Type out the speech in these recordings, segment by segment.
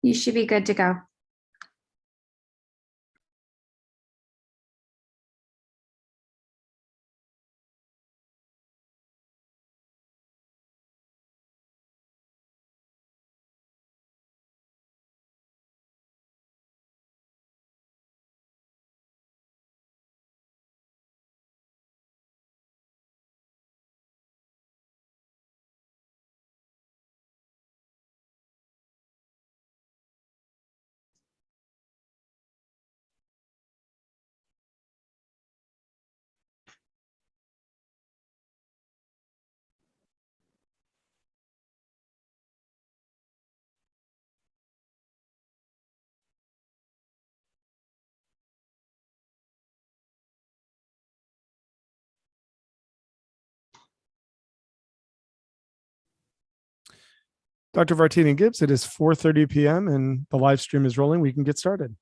You should be good to go. Dr. Vartanian Gibbs, it is 4:30 p.m. and the live stream is rolling. We can get started.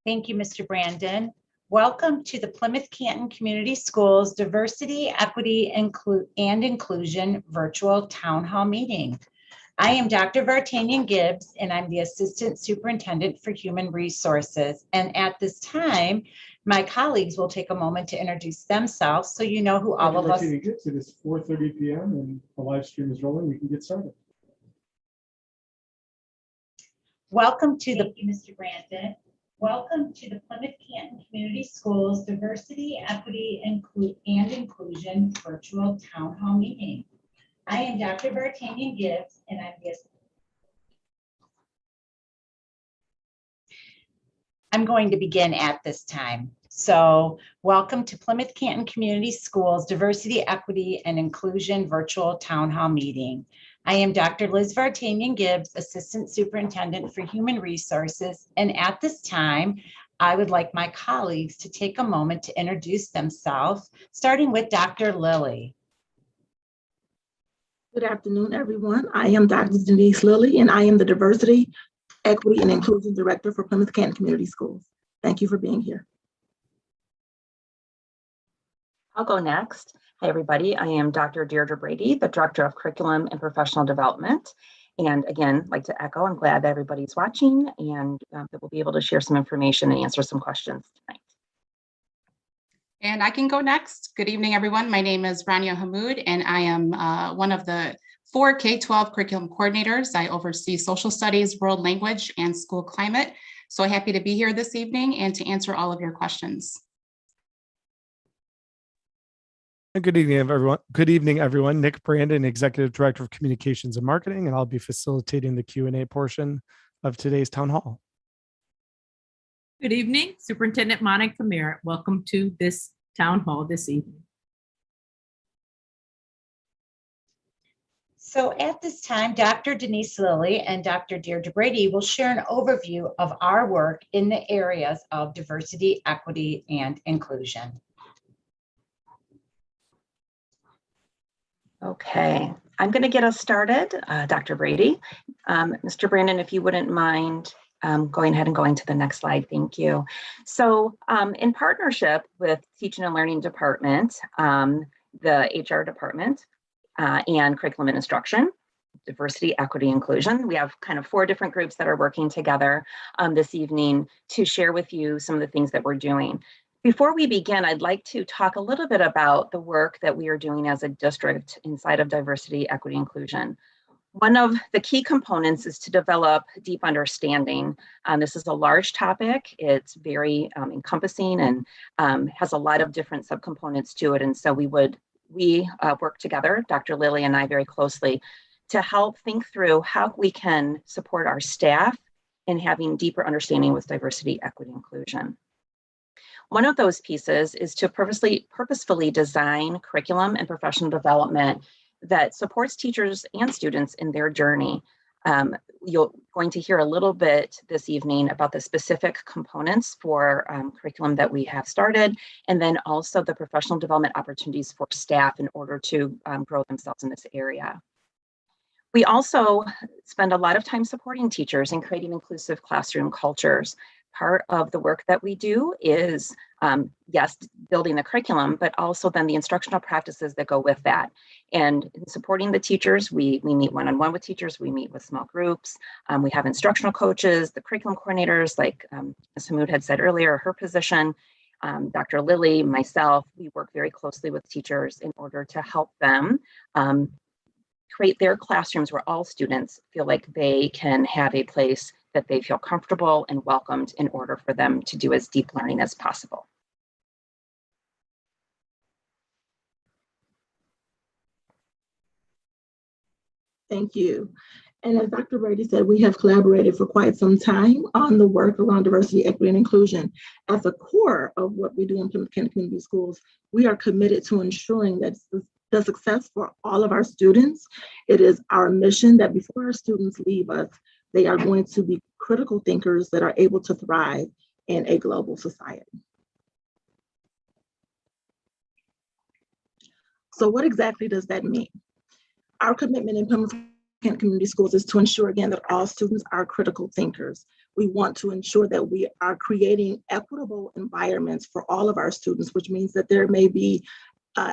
Thank you, Mr. Brandon. Welcome to the Plymouth Canton Community Schools Diversity, Equity, and Inclusion Virtual Town Hall Meeting. I am Dr. Vartanian Gibbs, and I'm the Assistant Superintendent for Human Resources. And at this time, my colleagues will take a moment to introduce themselves so you know who all of us. Dr. Vartanian Gibbs, it is 4:30 p.m. and the live stream is rolling. We can get started. Welcome to Thank you, Mr. Brandon. Welcome to the Plymouth Canton Community Schools Diversity, Equity, and Inclusion Virtual Town Hall Meeting. I am Dr. Vartanian Gibbs, and I'm going to begin at this time. So, welcome to Plymouth Canton Community Schools Diversity, Equity, and Inclusion Virtual Town Hall Meeting. I am Dr. Liz Vartanian Gibbs, Assistant Superintendent for Human Resources, and at this time, I would like my colleagues to take a moment to introduce themselves, starting with Dr. Lilly. Good afternoon, everyone. I am Dr. Denise Lilly, and I am the Diversity, Equity, and Inclusion Director for Plymouth Canton Community Schools. Thank you for being here. I'll go next. Hi, everybody. I am Dr. Deirdre Brady, the Director of Curriculum and Professional Development. And again, like to echo, I'm glad that everybody's watching and that we'll be able to share some information and answer some questions tonight. And I can go next. Good evening, everyone. My name is Rania Hamoud, and I am one of the 4 K-12 curriculum coordinators. I oversee social studies, world language, and school climate. So happy to be here this evening and to answer all of your questions. Good evening, everyone. Good evening, everyone. Nick Brandon, Executive Director of Communications and Marketing, and I'll be facilitating the Q&A portion of today's town hall. Good evening, Superintendent Monica Merritt. Welcome to this town hall this evening. So at this time, Dr. Denise Lilly and Dr. Deirdre Brady will share an overview of our work in the areas of diversity, equity, and inclusion. Okay, I'm going to get us started, Dr. Brady. Mr. Brandon, if you wouldn't mind going ahead and going to the next slide, thank you. So in partnership with Teaching and Learning Department, the HR department, and Curriculum and Instruction, Diversity, Equity, Inclusion, we have kind of 4 different groups that are working together this evening to share with you some of the things that we're doing. Before we begin, I'd like to talk a little bit about the work that we are doing as a district inside of diversity, equity, inclusion. One of the key components is to develop deep understanding. This is a large topic. It's very encompassing and has a lot of different subcomponents to it. And so we work together, Dr. Lilly and I, very closely to help think through how we can support our staff in having deeper understanding with diversity, equity, inclusion. One of those pieces is to purposefully design curriculum and professional development that supports teachers and students in their journey. You're going to hear a little bit this evening about the specific components for curriculum that we have started, and then also the professional development opportunities for staff in order to grow themselves in this area. We also spend a lot of time supporting teachers in creating inclusive classroom cultures. part of the work that we do is, yes, building the curriculum, but also then the instructional practices that go with that. And in supporting the teachers, we meet one-on-one with teachers, we meet with small groups, we have instructional coaches, the curriculum coordinators, like Ms. Hamoud had said earlier, her position, Dr. Lilly, myself, we work very closely with teachers in order to help them create their classrooms where all students feel like they can have a place that they feel comfortable and welcomed in order for them to do as deep learning as possible. Thank you. And as Dr. Brady said, we have collaborated for quite some time on the work around diversity, equity, and inclusion. At the core of what we do in Plymouth County Community Schools, we are committed to ensuring that the success for all of our students. It is our mission that before our students leave us, they are going to be critical thinkers that are able to thrive in a global society. So what exactly does that mean? Our commitment in Plymouth County Community Schools is to ensure, again, that all students are critical thinkers. We want to ensure that we are creating equitable environments for all of our students, which means that there may be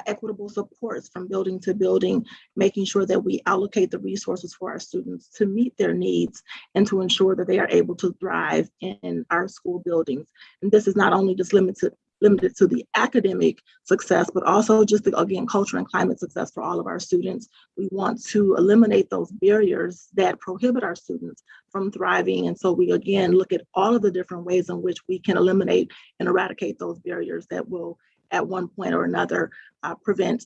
equitable supports from building to building, making sure that we allocate the resources for our students to meet their needs and to ensure that they are able to thrive in our school buildings. And this is not only just limited to the academic success, but also just again, culture and climate success for all of our students. We want to eliminate those barriers that prohibit our students from thriving. And so we again look at all of the different ways in which we can eliminate and eradicate those barriers that will at one point or another prohibit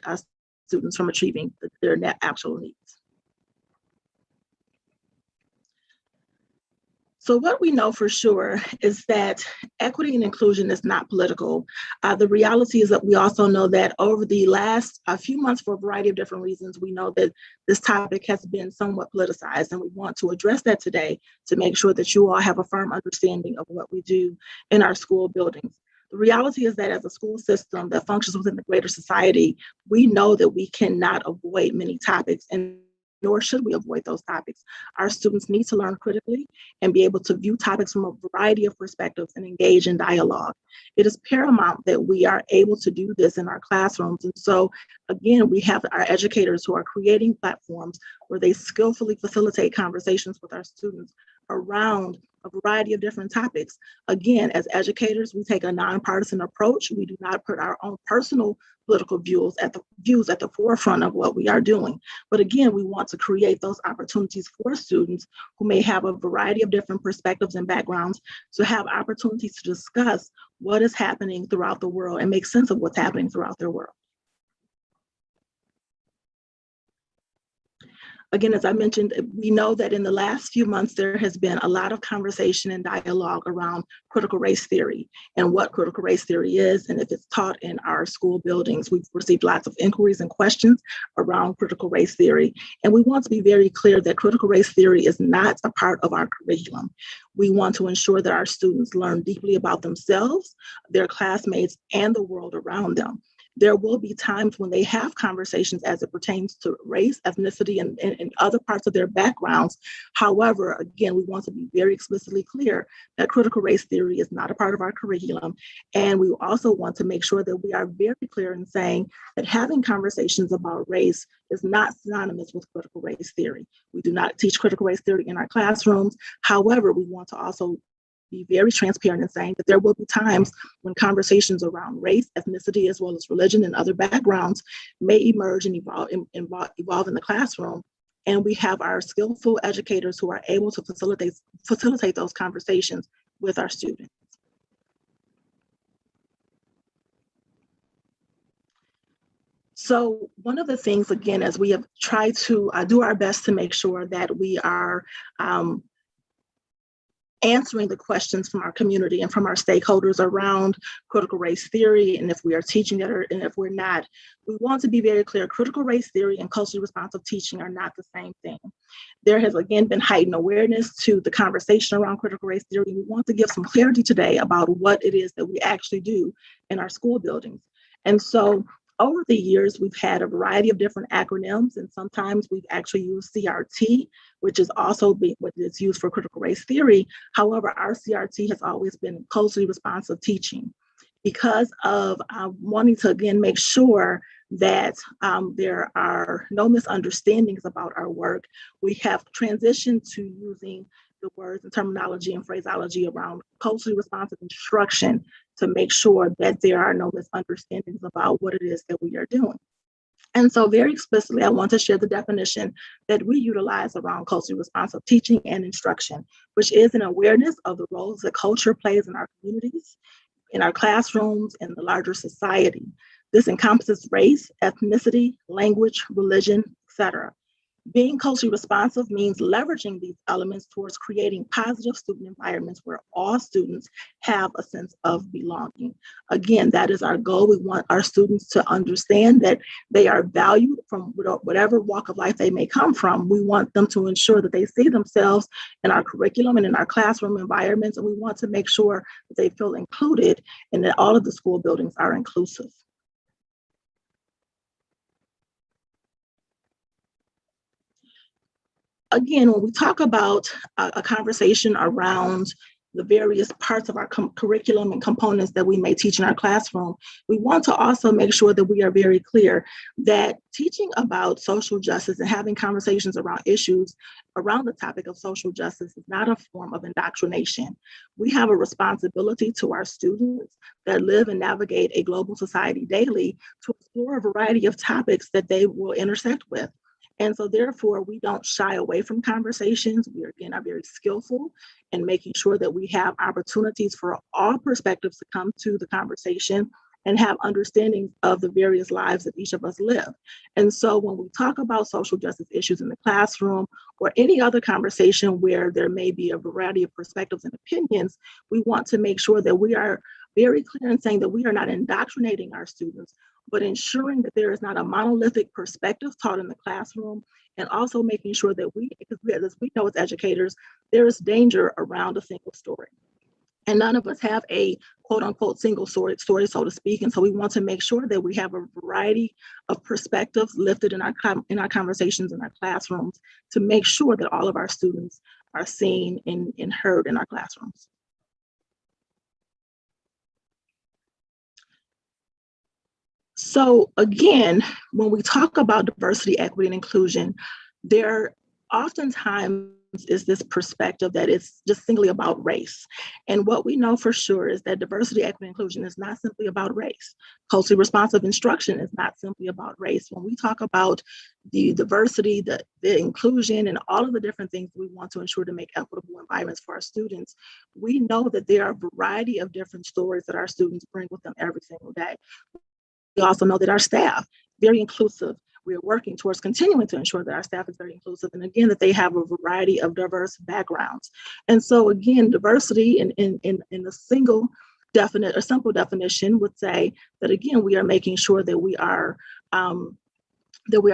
us students from achieving their actual needs. So what we know for sure is that equity and inclusion is not political. The reality is that we also know that over the last few months, for a variety of different reasons, we know that this topic has been somewhat politicized, and we want to address that today to make sure that you all have a firm understanding of what we do in our school buildings. The reality is that as a school system that functions within the greater society, we know that we cannot avoid many topics, and nor should we avoid those topics. Our students need to learn critically and be able to view topics from a variety of perspectives and engage in dialogue. It is paramount that we are able to do this in our classrooms. And so, again, we have our educators who are creating platforms where they skillfully facilitate conversations with our students around a variety of different topics. Again, as educators, we take a nonpartisan approach. We do not put our own personal political views at the forefront of what we are doing. But again, we want to create those opportunities for students who may have a variety of different perspectives and backgrounds to have opportunities to discuss what is happening throughout the world and make sense of what's happening throughout their world. Again, as I mentioned, we know that in the last few months, there has been a lot of conversation and dialogue around critical race theory and what critical race theory is, and if it's taught in our school buildings. We've received lots of inquiries and questions around critical race theory, and we want to be very clear that critical race theory is not a part of our curriculum. We want to ensure that our students learn deeply about themselves, their classmates, and the world around them. There will be times when they have conversations as it pertains to race, ethnicity, and other parts of their backgrounds. However, again, we want to be very explicitly clear that critical race theory is not a part of our curriculum. And we also want to make sure that we are very clear in saying that having conversations about race is not synonymous with critical race theory. We do not teach critical race theory in our classrooms. However, we want to also be very transparent in saying that there will be times when conversations around race, ethnicity, as well as religion and other backgrounds may emerge and evolve in the classroom. And we have our skillful educators who are able to facilitate those conversations with our students. So one of the things, again, as we have tried to do our best to make sure that we are answering the questions from our community and from our stakeholders around critical race theory, and if we are teaching it and if we're not, we want to be very clear. Critical race theory and culturally responsive teaching are not the same thing. There has again been heightened awareness to the conversation around critical race theory. We want to give some clarity today about what it is that we actually do in our school buildings. And so Over the years, we've had a variety of different acronyms, and sometimes we've actually used CRT, which is also what is used for critical race theory. However, our CRT has always been culturally responsive teaching. Because of wanting to, again, make sure that there are no misunderstandings about our work, we have transitioned to using the words and terminology and phraseology around culturally responsive instruction to make sure that there are no misunderstandings about what it is that we are doing. And so very explicitly, I want to share the definition that we utilize around culturally responsive teaching and instruction, which is an awareness of the roles that culture plays in our communities, in our classrooms, and the larger society. This encompasses race, ethnicity, language, religion, etc. Being culturally responsive means leveraging these elements towards creating positive student environments where all students have a sense of belonging. Again, that is our goal. We want our students to understand that they are valued from whatever walk of life they may come from. We want them to ensure that they see themselves in our curriculum and in our classroom environments, and we want to make sure that they feel included and that all of the school buildings are inclusive. Again, when we talk about a conversation around the various parts of our curriculum and components that we may teach in our classroom, we want to also make sure that we are very clear that teaching about social justice and having conversations around issues around the topic of social justice is not a form of indoctrination. We have a responsibility to our students that live and navigate a global society daily to explore a variety of topics that they will intersect with. And so therefore, we don't shy away from conversations. We, again, are very skillful in making sure that we have opportunities for all perspectives to come to the conversation and have understanding of the various lives that each of us live. And so when we talk about social justice issues in the classroom or any other conversation where there may be a variety of perspectives and opinions, we want to make sure that we are very clear in saying that we are not indoctrinating our students, but ensuring that there is not a monolithic perspective taught in the classroom, and also making sure that because as we know as educators, there is danger around a single story. And none of us have a quote unquote single story, so to speak. And so we want to make sure that we have a variety of perspectives lifted in our conversations in our classrooms to make sure that all of our students are seen and heard in our classrooms. So again, when we talk about diversity, equity, and inclusion, there oftentimes is this perspective that it's just simply about race. And what we know for sure is that diversity, equity, and inclusion is not simply about race. Culturally responsive instruction is not simply about race. When we talk about the diversity, the inclusion, and all of the different things we want to ensure to make equitable environments for our students, we know that there are a variety of different stories that our students bring with them every single day. We also know that our staff, very inclusive. We are working towards continuing to ensure that our staff is very inclusive, and again, that they have a variety of diverse backgrounds. And so again, diversity in a simple definition would say that again, we are making sure that we are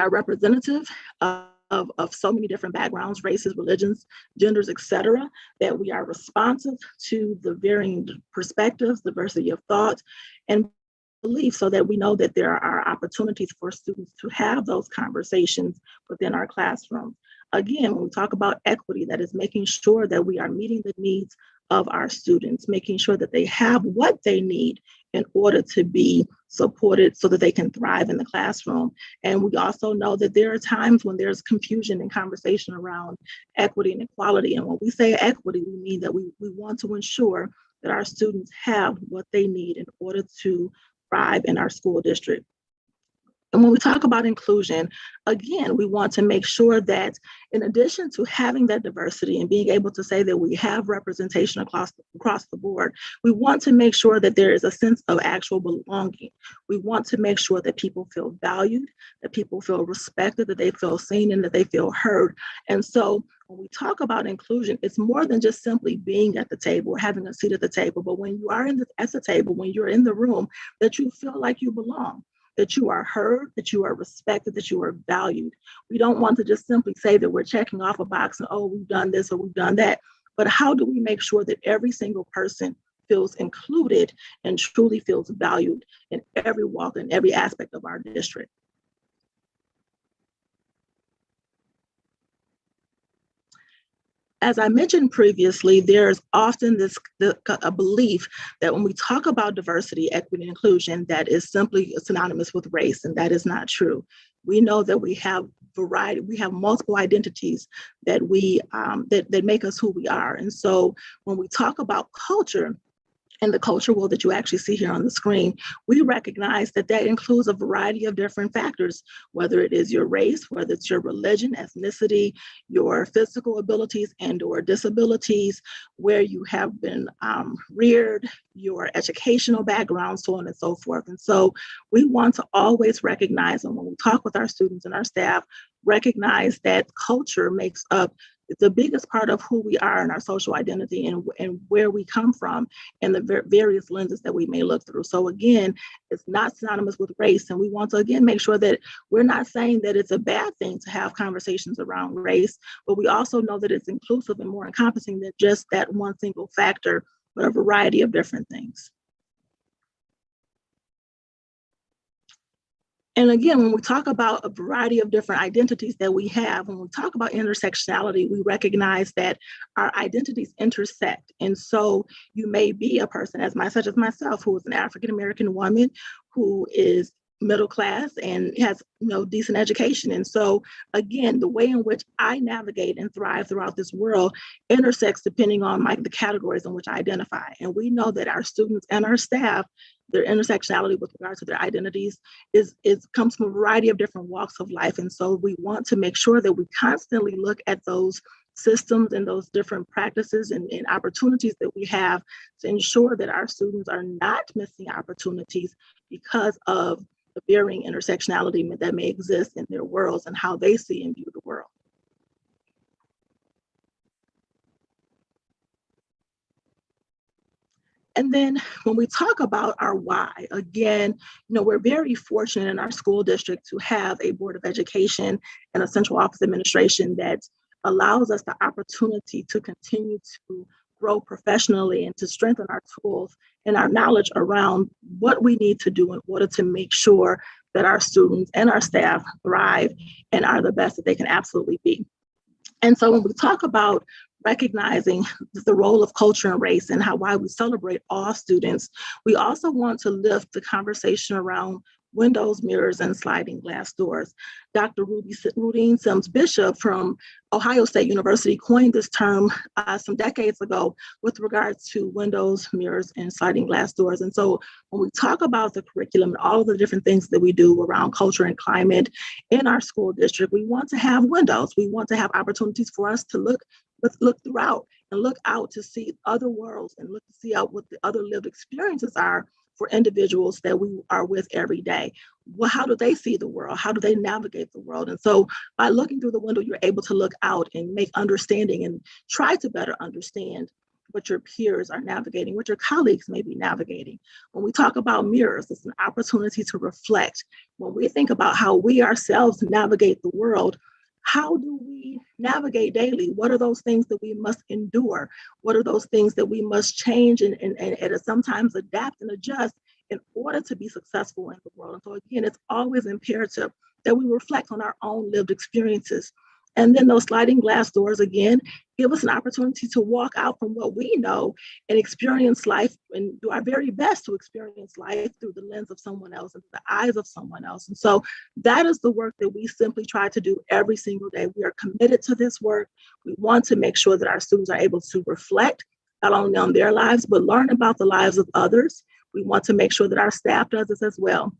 representative of so many different backgrounds, races, religions, genders, etc., that we are responsive to the varying perspectives, diversity of thought, and belief, so that we know that there are opportunities for students to have those conversations within our classroom. Again, when we talk about equity, that is making sure that we are meeting the needs of our students, making sure that they have what they need in order to be supported so that they can thrive in the classroom. And we also know that there are times when there's confusion and conversation around equity and equality. And when we say equity, we mean that we want to ensure that our students have what they need in order to thrive in our school district. And when we talk about inclusion, again, we want to make sure that in addition to having that diversity and being able to say that we have representation across the board, we want to make sure that there is a sense of actual belonging. We want to make sure that people feel valued, that people feel respected, that they feel seen, and that they feel heard. And so when we talk about inclusion, it's more than just simply being at the table or having a seat at the table, but when you are at the table, when you're in the room, that you feel like you belong, that you are heard, that you are respected, that you are valued. We don't want to just simply say that we're checking off a box and, oh, we've done this or we've done that. But how do we make sure that every single person feels included and truly feels valued in every walk and every aspect of our district. As I mentioned previously, there's often a belief that when we talk about diversity, equity, and inclusion, that is simply synonymous with race, and that is not true. We know that we have variety, we have multiple identities that that make us who we are. And so when we talk about culture, and the culture wheel that you actually see here on the screen, we recognize that that includes a variety of different factors, whether it is your race, whether it's your religion, ethnicity, your physical abilities and or disabilities, where you have been reared, your educational background, so on and so forth. And so we want to always recognize, and when we talk with our students and our staff, recognize that culture makes up the biggest part of who we are and our social identity and where we come from and the various lenses that we may look through. So again, it's not synonymous with race. And we want to, again, make sure that we're not saying that it's a bad thing to have conversations around race, but we also know that it's inclusive and more encompassing than just that one single factor, but a variety of different things. And again, when we talk about a variety of different identities that we have, when we talk about intersectionality, we recognize that our identities intersect. And so you may be a person such as myself, who is an African-American woman who is middle class and has decent education. And so again, the way in which I navigate and thrive throughout this world intersects depending on the categories in which I identify. And we know that our students and our staff, their intersectionality with regard to their identities comes from a variety of different walks of life. And so we want to make sure that we constantly look at those systems and those different practices and opportunities that we have to ensure that our students are not missing opportunities because of the varying intersectionality that may exist in their worlds and how they see and view the world. And then when we talk about our why, again, we're very fortunate in our school district to have a Board of Education and a central office administration that allows us the opportunity to continue to grow professionally and to strengthen our tools and our knowledge around what we need to do in order to make sure that our students and our staff thrive and are the best that they can absolutely be. And so when we talk about recognizing the role of culture and race and why we celebrate all students, we also want to lift the conversation around windows, mirrors, and sliding glass doors. Dr. Rudine Sims Bishop from Ohio State University coined this term some decades ago with regards to windows, mirrors, and sliding glass doors. And so when we talk about the curriculum and all of the different things that we do around culture and climate in our school district, we want to have windows. We want to have opportunities for us to look throughout and look out to see other worlds and look to see out what the other lived experiences are for individuals that we are with every day. Well, how do they see the world? How do they navigate the world? And so by looking through the window, you're able to look out and make understanding and try to better understand what your peers are navigating, what your colleagues may be navigating. When we talk about mirrors, it's an opportunity to reflect. When we think about how we ourselves navigate the world, how do we navigate daily? What are those things that we must endure? What are those things that we must change and sometimes adapt and adjust in order to be successful in the world? And so again, it's always imperative that we reflect on our own lived experiences. And then those sliding glass doors, again, give us an opportunity to walk out from what we know and experience life and do our very best to experience life through the lens of someone else and the eyes of someone else. And so that is the work that we simply try to do every single day. We are committed to this work. We want to make sure that our students are able to reflect not only on their lives, but learn about the lives of others. We want to make sure that our staff does this as well.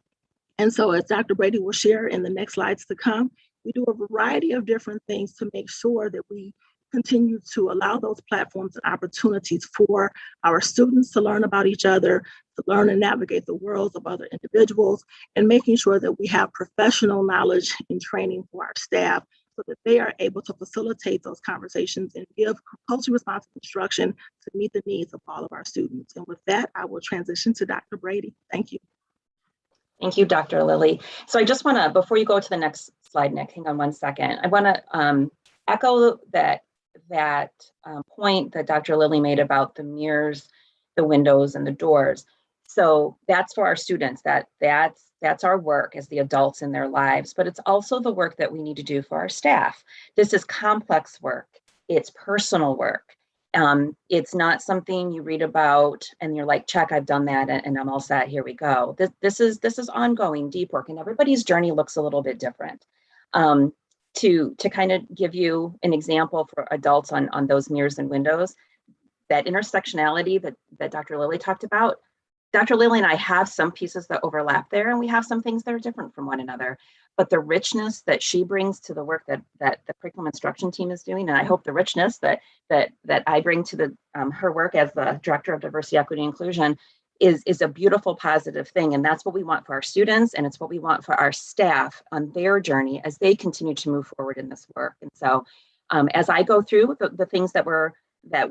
And so as Dr. Brady will share in the next slides to come, we do a variety of different things to make sure that we continue to allow those platforms and opportunities for our students to learn about each other, to learn and navigate the worlds of other individuals, and making sure that we have professional knowledge and training for our staff so that they are able to facilitate those conversations and give culturally responsive instruction to meet the needs of all of our students. And with that, I will transition to Dr. Brady. Thank you. Thank you, Dr. Lilly. So I just want to, before you go to the next slide, Nick, hang on one second. I want to echo that point that Dr. Lilly made about the mirrors windows and the doors. So that's for our students. That's our work as the adults in their lives, but it's also the work that we need to do for our staff. This is complex work. It's personal work. It's not something you read about and you're like, check, I've done that and I'm all set, here we go. This is ongoing, deep work, and everybody's journey looks a little bit different. To kind of give you an example for adults on those mirrors and windows, that intersectionality that Dr. Lilly talked about, Dr. Lilly and I have some pieces that overlap there, and we have some things that are different from one another. But the richness that she brings to the work that the curriculum instruction team is doing, and I hope the richness that I bring to her work as the Director of Diversity, Equity, and Inclusion is a beautiful, positive thing. And that's what we want for our students, and it's what we want for our staff on their journey as they continue to move forward in this work. And so as I go through the things that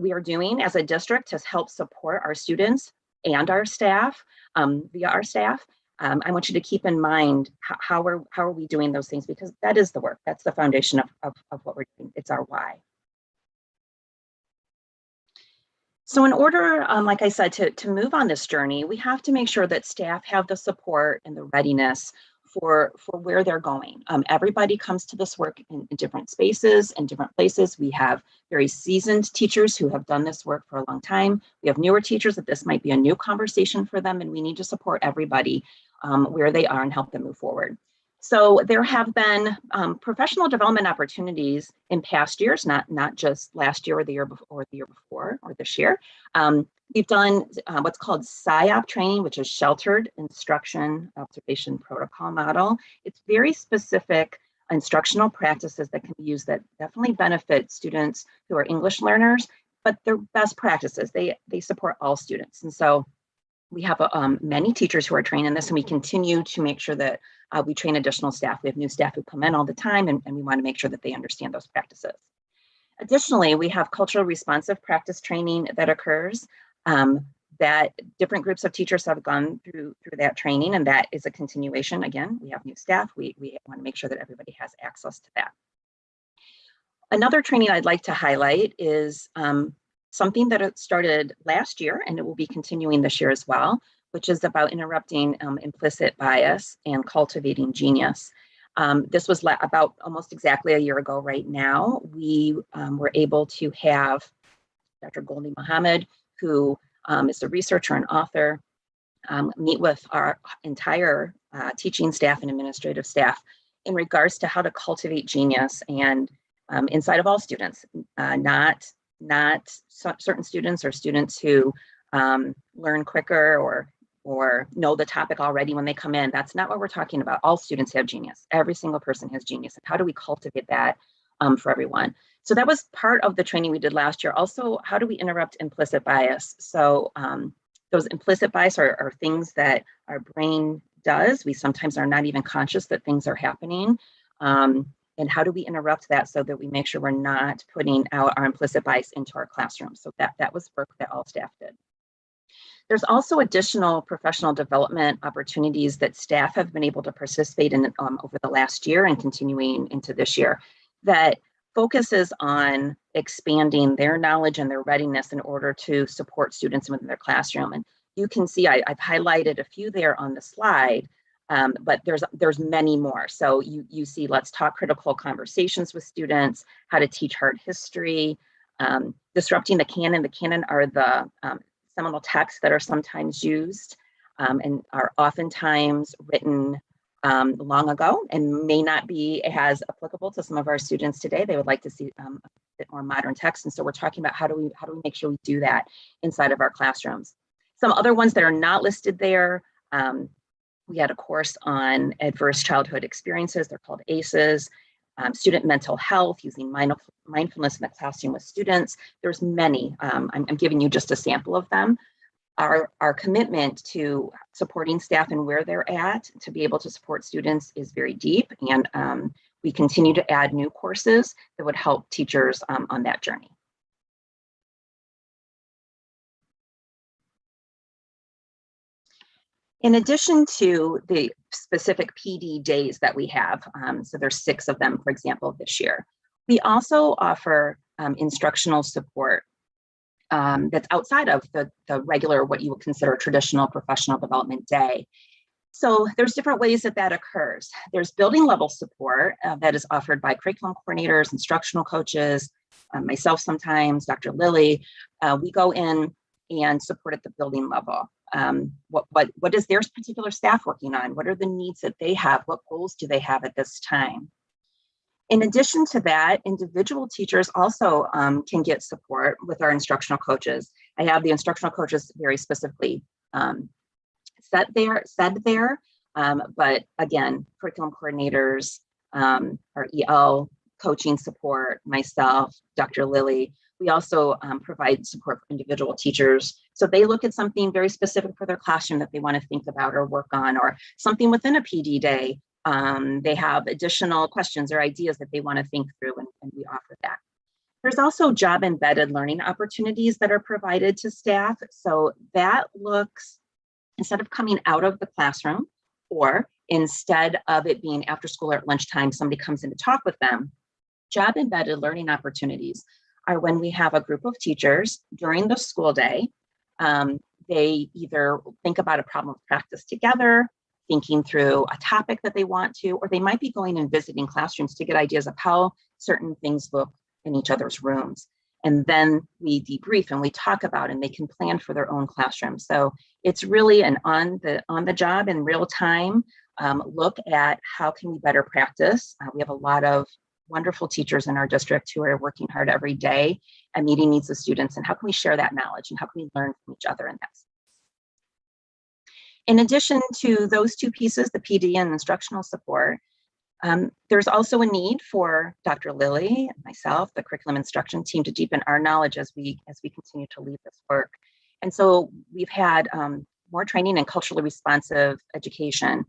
we are doing as a district to help support our students and our staff, via our staff, I want you to keep in mind how are we doing those things, because that is the work. That's the foundation of what we're doing. It's our why. So in order, like I said, to move on this journey, we have to make sure that staff have the support and the readiness for where they're going. Everybody comes to this work in different spaces and different places. We have very seasoned teachers who have done this work for a long time. We have newer teachers that this might be a new conversation for them, and we need to support everybody where they are and help them move forward. So there have been professional development opportunities in past years, not just last year or the year before or this year. We've done what's called SIOP training, which is Sheltered Instruction Observation Protocol Model. It's very specific instructional practices that can be used that definitely benefit students who are English learners, but they're best practices. They support all students. And so we have many teachers who are trained in this, and we continue to make sure that we train additional staff. We have new staff who come in all the time, and we want to make sure that they understand those practices. Additionally, we have cultural responsive practice training that occurs that different groups of teachers have gone through that training, and that is a continuation. Again, we have new staff. We want to make sure that everybody has access to that. Another training I'd like to highlight is something that started last year, and it will be continuing this year as well, which is about interrupting implicit bias and cultivating genius. This was about almost exactly a year ago right now. We were able to have Dr. Goldie Mohammed, who is a researcher and author, meet with our entire teaching staff and administrative staff in regards to how to cultivate genius and inside of all students, not certain students or students who learn quicker or know the topic already when they come in. That's not what we're talking about. All students have genius. Every single person has genius. And how do we cultivate that for everyone? So that was part of the training we did last year. Also, how do we interrupt implicit bias? So those implicit bias are things that our brain does. We sometimes are not even conscious that things are happening. And how do we interrupt that so that we make sure we're not putting out our implicit bias into our classroom? So that was work that all staff did. There's also additional professional development opportunities that staff have been able to participate in over the last year and continuing into this year that focuses on expanding their knowledge and their readiness in order to support students within their classroom. And you can see I've highlighted a few there on the slide, but there's many more. So you see, let's talk critical conversations with students, how to teach hard history, disrupting the canon. The canon are the seminal texts that are sometimes used and are oftentimes written long ago and may not be as applicable to some of our students today. They would like to see a bit more modern text. And so we're talking about how do we make sure we do that inside of our classrooms. Some other ones that are not listed there, we had a course on adverse childhood experiences. They're called ACEs. Student mental health, using mindfulness in the classroom with students. There's many. I'm giving you just a sample of them. Our commitment to supporting staff and where they're at to be able to support students is very deep, and we continue to add new courses that would help teachers on that journey. In addition to the specific PD days that we have, so there's 6 of them, for example, this year, we also offer instructional support. that's outside of the regular, what you would consider traditional professional development day. So there's different ways that occurs. There's building level support that is offered by curriculum coordinators, instructional coaches, myself sometimes, Dr. Lilly. We go in and support at the building level. What is their particular staff working on? What are the needs that they have? What goals do they have at this time? In addition to that, individual teachers also can get support with our instructional coaches. I have the instructional coaches very specifically said there, but again, curriculum coordinators, our EL coaching support, myself, Dr. Lilly, we also provide support for individual teachers. So they look at something very specific for their classroom that they want to think about or work on, or something within a PD day. They have additional questions or ideas that they want to think through, and we offer that. There's also job embedded learning opportunities that are provided to staff. So that looks, instead of coming out of the classroom, or instead of it being after school or at lunchtime, somebody comes in to talk with them, job embedded learning opportunities are when we have a group of teachers during the school day. They either think about a problem of practice together, thinking through a topic that they want to, or they might be going and visiting classrooms to get ideas of how certain things look in each other's rooms. And then we debrief and we talk about, and they can plan for their own classroom. So it's really an on the job in real time look at how can we better practice. We have a lot of wonderful teachers in our district who are working hard every day at meeting needs of students, and how can we share that knowledge and how can we learn from each other in that space. In addition to those two pieces, the PD and instructional support, there's also a need for Dr. Lilly, myself, the curriculum instruction team, to deepen our knowledge as we continue to lead this work. And so we've had more training in culturally responsive education,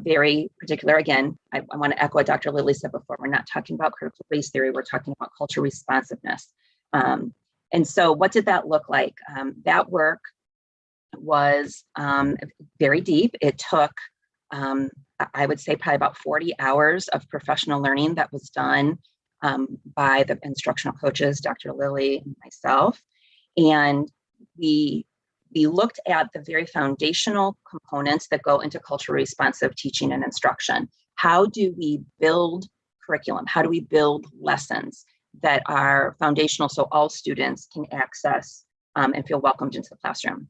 very particular. Again, I want to echo what Dr. Lilly said before. We're not talking about critical race theory. We're talking about cultural responsiveness. And so what did that look like? That work was very deep. It took, I would say, probably about 40 hours of professional learning that was done by the instructional coaches, Dr. Lilly and myself. And we looked at the very foundational components that go into culturally responsive teaching and instruction. How do we build curriculum? How do we build lessons that are foundational so all students can access and feel welcomed into the classroom?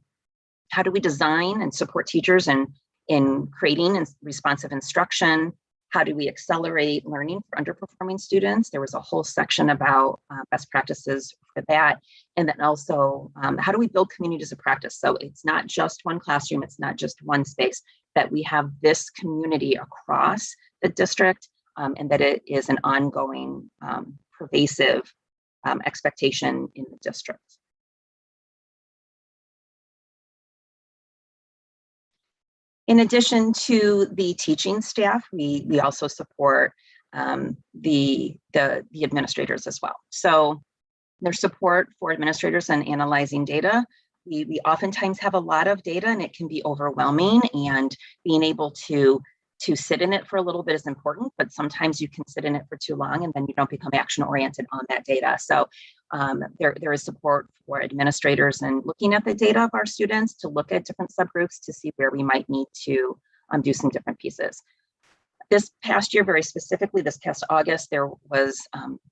How do we design and support teachers in creating responsive instruction? How do we accelerate learning for underperforming students? There was a whole section about best practices for that. And then also, how do we build communities of practice? So it's not just one classroom, it's not just one space, that we have this community across the district, and that it is an ongoing, pervasive expectation in the district. In addition to the teaching staff, we also support the administrators as well. So there's support for administrators in analyzing data. We oftentimes have a lot of data and it can be overwhelming, and being able to sit in it for a little bit is important, but sometimes you can sit in it for too long and then you don't become action oriented on that data. So there is support for administrators and looking at the data of our students to look at different subgroups to see where we might need to do some different pieces. This past year, very specifically, this past August, there was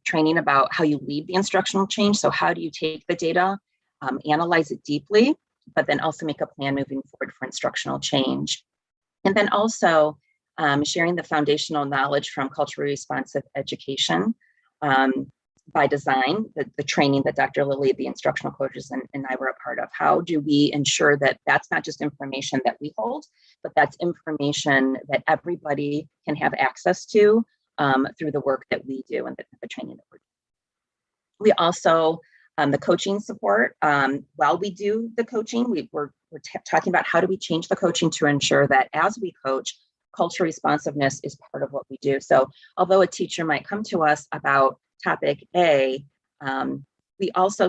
training about how you lead the instructional change. So how do you take the data, analyze it deeply, but then also make a plan moving forward for instructional change. And then also sharing the foundational knowledge from culturally responsive education by design, the training that Dr. Lilly, the instructional coaches, and I were a part of. How do we ensure that that's not just information that we hold, but that's information that everybody can have access to through the work that we do and the training that we're doing. We also, the coaching support, while we do the coaching, we're talking about how do we change the coaching to ensure that as we coach, cultural responsiveness is part of what we do. So although a teacher might come to us about topic A, we also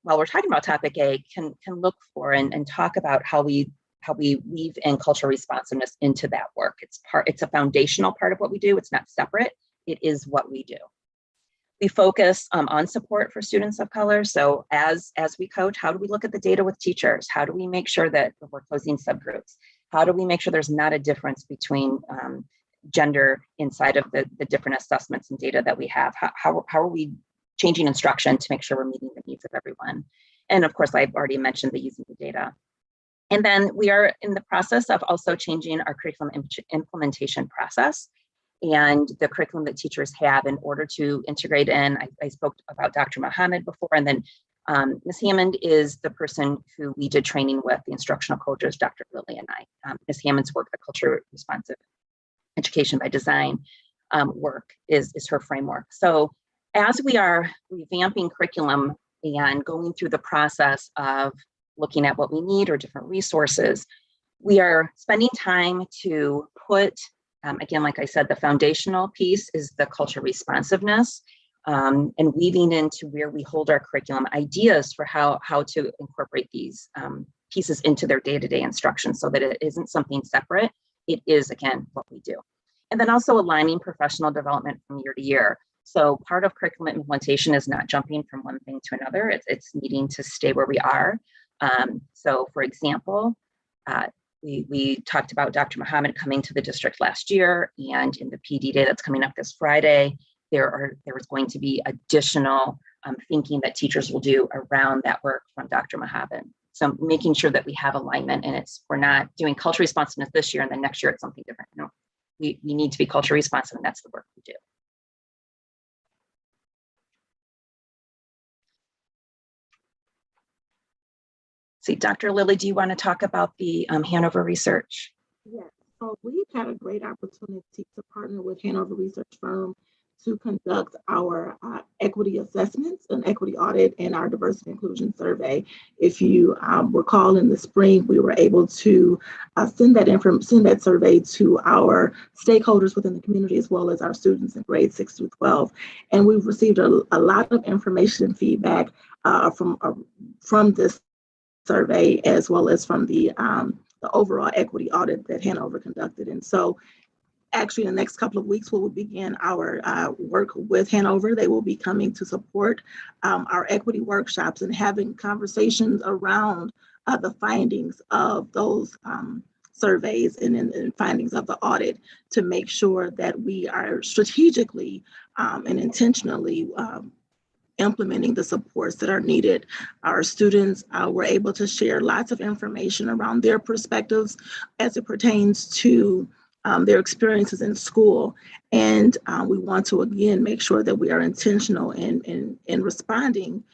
while we're talking about topic A, can look for and talk about how we weave in cultural responsiveness into that work. It's a foundational part of what we do. It's not separate. It is what we do. We focus on support for students of color. So as we coach, how do we look at the data with teachers? How do we make sure that we're closing subgroups? How do we make sure there's not a difference between gender inside of the different assessments and data that we have? How are we changing instruction to make sure we're meeting the needs of everyone? And of course, I've already mentioned the using the data. And then we are in the process of also changing our curriculum implementation process and the curriculum that teachers have in order to integrate in. I spoke about Dr. Muhammad before, and then Ms. Hammond is the person who we did training with, the instructional coaches, Dr. Lilly and I. Ms. Hammond's work, the culture responsive education by design work is her framework. So as we are revamping curriculum and going through the process of looking at what we need or different resources, we are spending time to put, again, like I said, the foundational piece is the culture responsiveness, and weaving into where we hold our curriculum ideas for how to incorporate these pieces into their day-to-day instruction so that it isn't something separate. It is, again, what we do. And then also aligning professional development from year to year. So part of curriculum implementation is not jumping from one thing to another. It's needing to stay where we are. So for example, we talked about Dr. Muhammad coming to the district last year, and in the PD day that's coming up this Friday, there was going to be additional thinking that teachers will do around that work from Dr. Muhammad. So making sure that we have alignment, and we're not doing culture responsiveness this year and then next year it's something different. No, we need to be culture responsive, and that's the work we do. See, Dr. Lilly, do you want to talk about the Hanover Research? Yes, so we've had a great opportunity to partner with Hanover Research firm to conduct our equity assessments, an equity audit, and our diversity inclusion survey. If you recall, in the spring, we were able to send that survey to our stakeholders within the community, as well as our students in grades 6 through 12. And we've received a lot of information and feedback from this survey, as well as from the overall equity audit that Hanover conducted. And so actually, in the next couple of weeks, we will begin our work with Hanover. They will be coming to support our equity workshops and having conversations around the findings of those surveys and findings of the audit to make sure that we are strategically and intentionally implementing the supports that are needed. Our students were able to share lots of information around their perspectives as it pertains to their experiences in school. And we want to, again, make sure that we are intentional in responding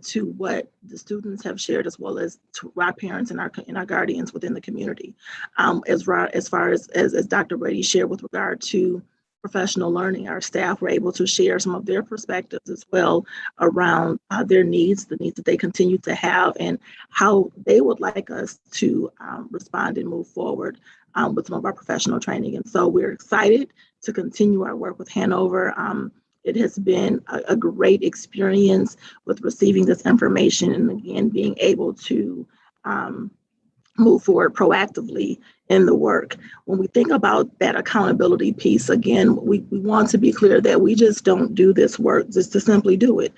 to what the students have shared, as well as to our parents and our guardians within the community. As far as Dr. Brady shared with regard to professional learning, our staff were able to share some of their perspectives as well around their needs, the needs that they continue to have, and how they would like us to respond and move forward with some of our professional training. And so we're excited to continue our work with Hanover. It has been a great experience with receiving this information and, again, being able to move forward proactively in the work. When we think about that accountability piece, again, we want to be clear that we just don't do this work just to simply do it.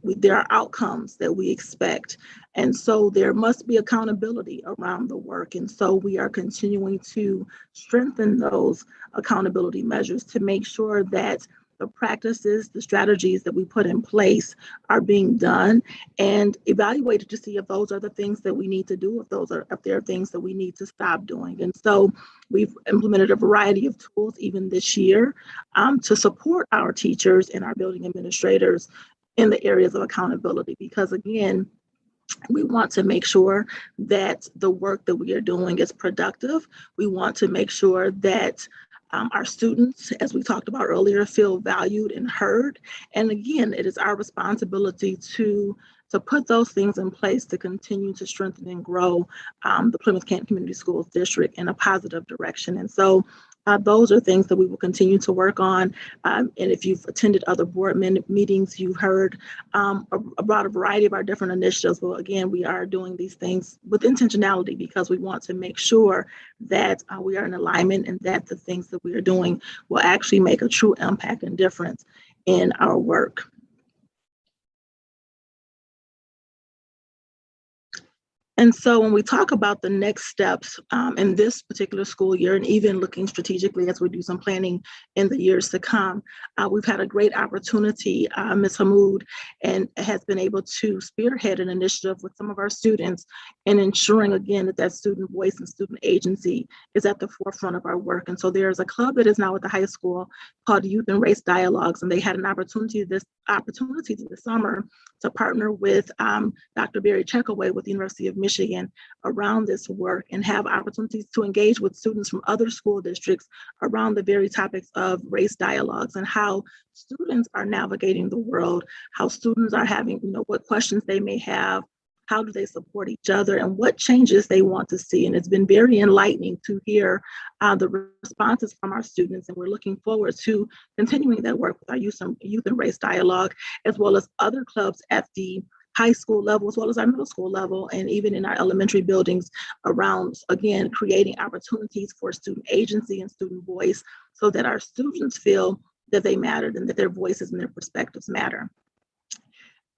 There are outcomes that we expect. And so there must be accountability around the work. And so we are continuing to strengthen those accountability measures to make sure that the practices, the strategies that we put in place are being done and evaluated to see if those are the things that we need to do, if there are things that we need to stop doing. And so we've implemented a variety of tools even this year to support our teachers and our building administrators in the areas of accountability, because again, we want to make sure that the work that we are doing is productive. We want to make sure that our students, as we talked about earlier, feel valued and heard. And again, it is our responsibility to put those things in place to continue to strengthen and grow the Plymouth Canton Community Schools District in a positive direction. And so those are things that we will continue to work on. And if you've attended other board meetings, you've heard about a variety of our different initiatives. Well, again, we are doing these things with intentionality because we want to make sure that we are in alignment and that the things that we are doing will actually make a true impact and difference in our work. And so when we talk about the next steps in this particular school year, and even looking strategically as we do some planning in the years to come, we've had a great opportunity. Ms. Hammoud and has been able to spearhead an initiative with some of our students in ensuring, again, that student voice and student agency is at the forefront of our work. And so there's a club that is now at the high school called Youth and Race Dialogues, and they had an opportunity this summer to partner with Dr. Barry Checkaway with the University of Michigan around this work and have opportunities to engage with students from other school districts around the very topics of race dialogues and how students are navigating the world, how students are having, what questions they may have, how do they support each other, and what changes they want to see. And it's been very enlightening to hear the responses from our students. And we're looking forward to continuing that work with our youth and race dialogue, as well as other clubs at the high school level, as well as our middle school level, and even in our elementary buildings around, again, creating opportunities for student agency and student voice so that our students feel that they matter and that their voices and their perspectives matter.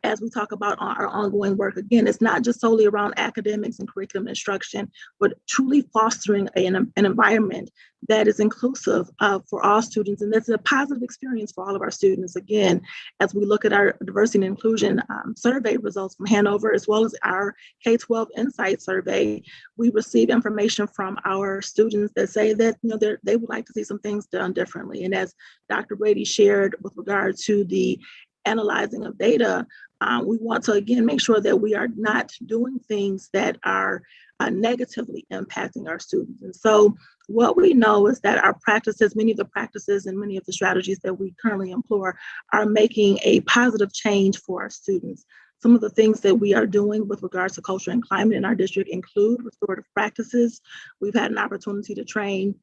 As we talk about our ongoing work, again, it's not just solely around academics and curriculum instruction, but truly fostering an environment that is inclusive for all students. And that's a positive experience for all of our students. Again, as we look at our diversity and inclusion survey results from Hanover, as well as our K-12 Insight survey, we receive information from our students that say that they would like to see some things done differently. And as Dr. Brady shared with regard to the analyzing of data, we want to, again, make sure that we are not doing things that are negatively impacting our students. And so what we know is that our practices, many of the practices and many of the strategies that we currently employ are making a positive change for our students. Some of the things that we are doing with regards to culture and climate in our district include restorative practices. We've had an opportunity to train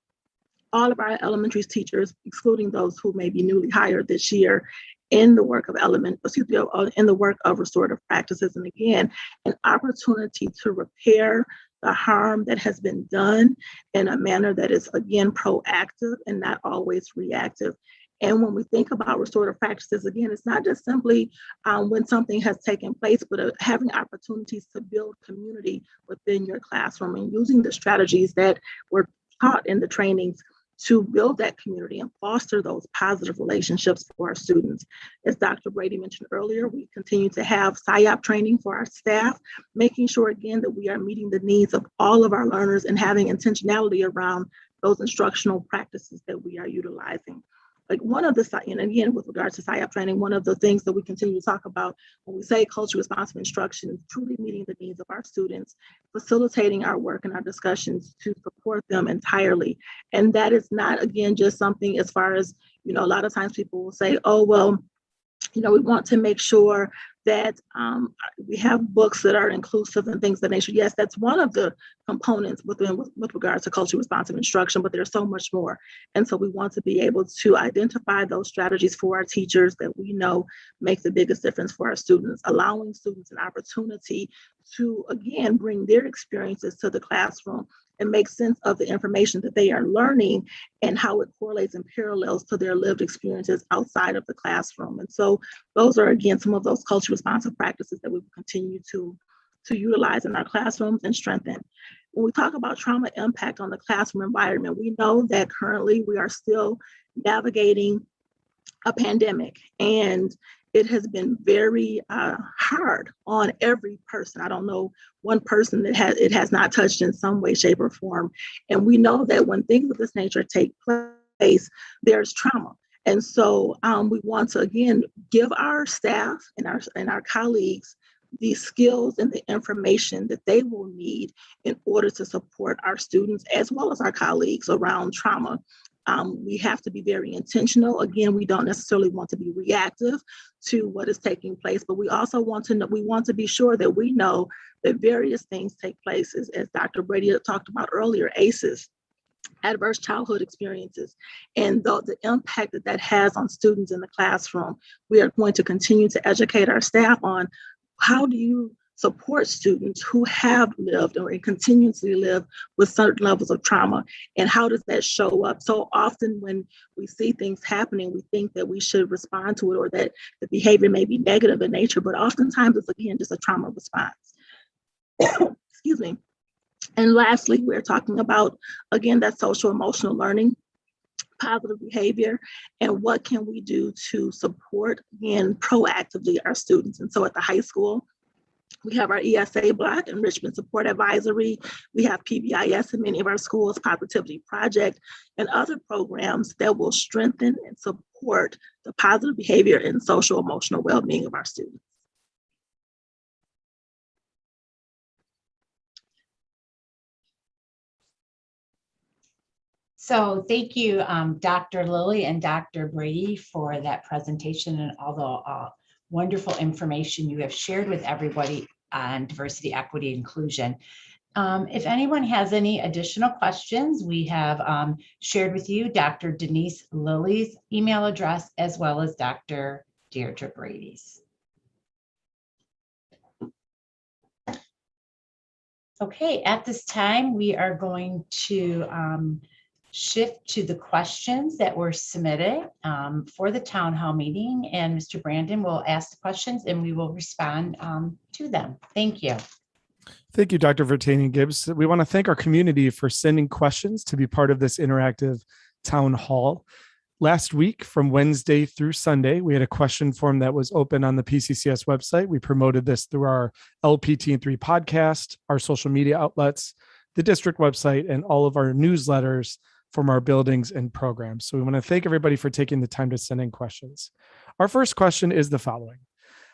all of our elementary teachers, excluding those who may be newly hired this year, in the work of in the work of restorative practices. And again, an opportunity to repair the harm that has been done in a manner that is, again, proactive and not always reactive. And when we think about restorative practices, again, it's not just simply when something has taken place, but having opportunities to build community within your classroom and using the strategies that were taught in the trainings to build that community and foster those positive relationships for our students. As Dr. Brady mentioned earlier, we continue to have PSYOP training for our staff, making sure, again, that we are meeting the needs of all of our learners and having intentionality around those instructional practices that we are utilizing. Like and again, with regards to PSYOP training, one of the things that we continue to talk about when we say culture responsive instruction is truly meeting the needs of our students, facilitating our work and our discussions to support them entirely. And that is not, again, just something as far as, a lot of times people will say, oh, well, we want to make sure that we have books that are inclusive and things of that nature. Yes, that's one of the components with regards to culture responsive instruction, but there's so much more. And so we want to be able to identify those strategies for our teachers that we know make the biggest difference for our students, allowing students an opportunity to, again, bring their experiences to the classroom and make sense of the information that they are learning and how it correlates and parallels to their lived experiences outside of the classroom. And so those are, again, some of those culture responsive practices that we will continue to utilize in our classrooms and strengthen. When we talk about trauma impact on the classroom environment, we know that currently we are still navigating a pandemic, and it has been very hard on every person. I don't know one person that it has not touched in some way, shape, or form. And we know that when things of this nature take place, there's trauma. And so we want to, again, give our staff and our colleagues the skills and the information that they will need in order to support our students as well as our colleagues around trauma. We have to be very intentional. Again, we don't necessarily want to be reactive to what is taking place, but we also want to be sure that we know that various things take place, as Dr. Brady talked about earlier, ACEs, adverse childhood experiences, and the impact that has on students in the classroom. We are going to continue to educate our staff on how do you support students who have lived or continuously live with certain levels of trauma, and how does that show up? So often when we see things happening, we think that we should respond to it or that the behavior may be negative in nature, but oftentimes it's, again, just a trauma response. Excuse me. And lastly, we're talking about, again, that social emotional learning, positive behavior, and what can we do to support, again, proactively our students. And so at the high school, we have our ESA block, Enrichment Support Advisory. We have PBIS in many of our schools, Positivity Project, and other programs that will strengthen and support the positive behavior and social emotional well-being of our students. So thank you, Dr. Lilly and Dr. Brady, for that presentation and all the wonderful information you have shared with everybody on diversity, equity, inclusion. If anyone has any additional questions, we have shared with you Dr. Denise Lilly's email address as well as Dr. Deirdre Brady's. Okay, at this time, we are going to shift to the questions that were submitted for the town hall meeting, and Mr. Brandon will ask the questions and we will respond to them. Thank you. Thank you, Dr. Vertanian-Gibbs. We want to thank our community for sending questions to be part of this interactive town hall. Last week, from Wednesday through Sunday, we had a question form that was open on the P-CCS website. We promoted this through our LPT3 podcast, our social media outlets, the district website, and all of our newsletters from our buildings and programs. So we want to thank everybody for taking the time to send in questions. Our first question is the following.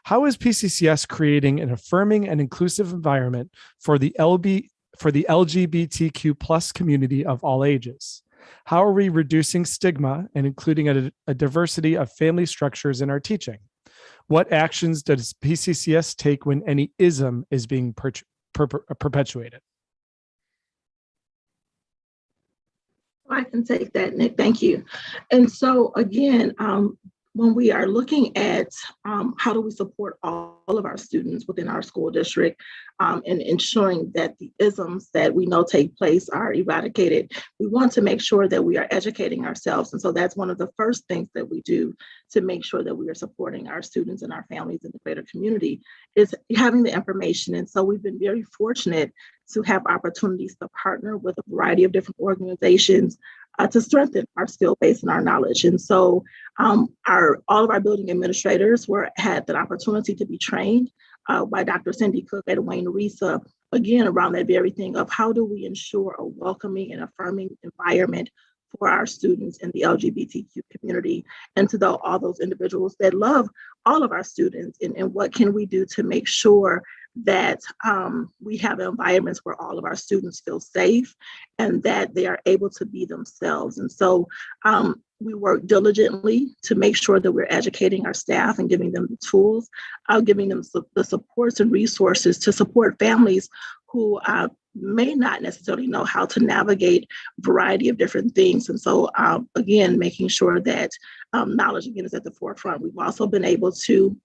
How is P-CCS creating an affirming and inclusive environment for the LGBTQ plus community of all ages? How are we reducing stigma and including a diversity of family structures in our teaching? What actions does P-CCS take when any ism is being perpetuated? I can take that, Nick. Thank you. And so again, when we are looking at how do we support all of our students within our school district and ensuring that the isms that we know take place are eradicated, we want to make sure that we are educating ourselves. And so that's one of the first things that we do to make sure that we are supporting our students and our families in the greater community is having the information. And so we've been very fortunate to have opportunities to partner with a variety of different organizations to strengthen our skill base and our knowledge. And so all of our building administrators had the opportunity to be trained by Dr. Cindy Cook at Wayne Risa, again, around that very thing of how do we ensure a welcoming and affirming environment for our students in the LGBTQ community, and to all those individuals that love all of our students, and what can we do to make sure that we have environments where all of our students feel safe and that they are able to be themselves. And so we work diligently to make sure that we're educating our staff and giving them the tools, giving them the supports and resources to support families who may not necessarily know how to navigate a variety of different things. And so again, making sure that knowledge again is at the forefront. We've also been able to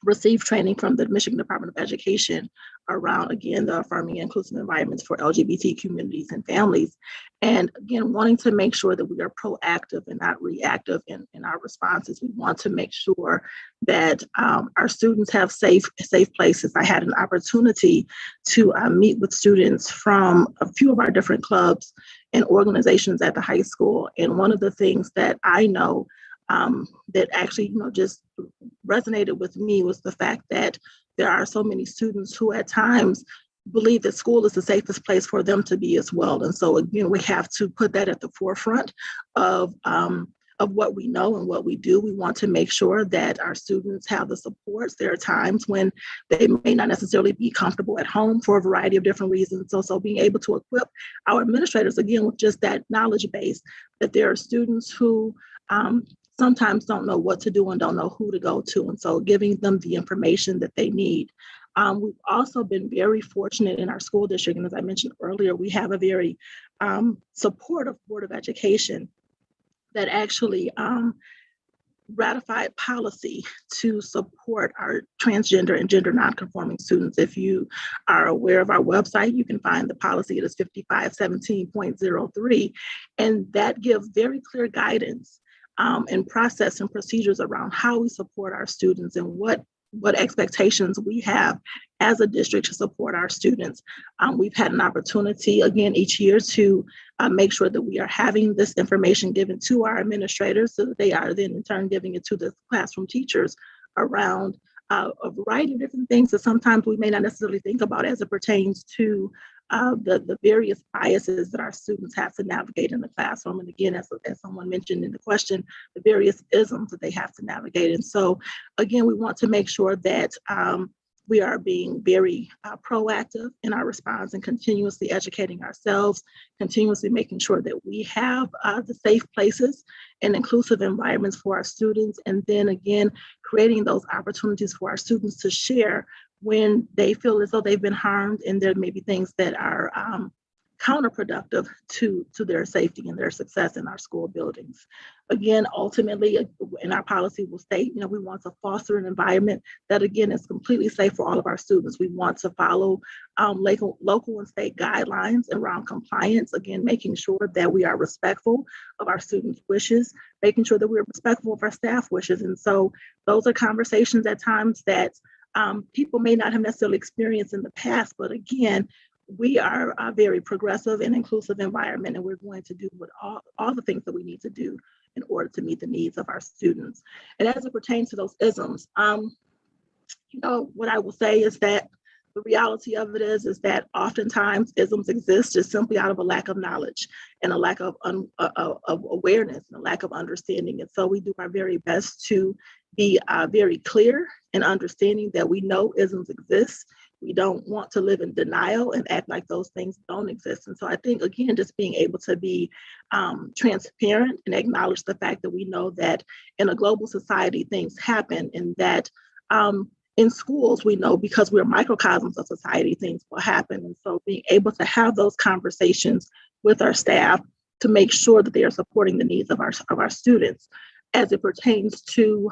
receive training from the Michigan Department of Education around, again, the affirming and inclusive environments for LGBT communities and families. And again, wanting to make sure that we are proactive and not reactive in our responses. We want to make sure that our students have safe places. I had an opportunity to meet with students from a few of our different clubs and organizations at the high school. And one of the things that I know that actually, just resonated with me was the fact that there are so many students who at times believe that school is the safest place for them to be as well. And so again, we have to put that at the forefront of what we know and what we do. We want to make sure that our students have the supports. There are times when they may not necessarily be comfortable at home for a variety of different reasons. So being able to equip our administrators, again, with just that knowledge base, that there are students who sometimes don't know what to do and don't know who to go to. And so giving them the information that they need. We've also been very fortunate in our school district. And as I mentioned earlier, we have a very supportive Board of Education that actually ratified policy to support our transgender and gender nonconforming students. If you are aware of our website, you can find the policy. It is 5517.03, and that gives very clear guidance and process and procedures around how we support our students and what expectations we have as a district to support our students. We've had an opportunity again each year to make sure that we are having this information given to our administrators so that they are then in turn giving it to the classroom teachers around a variety of different things that sometimes we may not necessarily think about as it pertains to the various biases that our students have to navigate in the classroom. And again, as someone mentioned in the question, the various isms that they have to navigate. And so again, we want to make sure that we are being very proactive in our response and continuously educating ourselves, continuously making sure that we have the safe places and inclusive environments for our students. And then again, creating those opportunities for our students to share when they feel as though they've been harmed and there may be things that are counterproductive to their safety and their success in our school buildings. Again, ultimately, in our policy will state, we want to foster an environment that, again, is completely safe for all of our students. We want to follow local and state guidelines around compliance, again, making sure that we are respectful of our students' wishes, making sure that we're respectful of our staff wishes. And so those are conversations at times that people may not have necessarily experienced in the past, but again, we are a very progressive and inclusive environment, and we're going to do what all the things that we need to do in order to meet the needs of our students. And as it pertains to those isms, what I will say is that the reality of it is that oftentimes isms exist just simply out of a lack of knowledge and a lack of awareness and a lack of understanding. And so we do our very best to be very clear in understanding that we know isms exist. We don't want to live in denial and act like those things don't exist. And so I think, again, just being able to be transparent and acknowledge the fact that we know that in a global society, things happen, and that in schools, we know because we're microcosms of society, things will happen. And so being able to have those conversations with our staff to make sure that they are supporting the needs of our students as it pertains to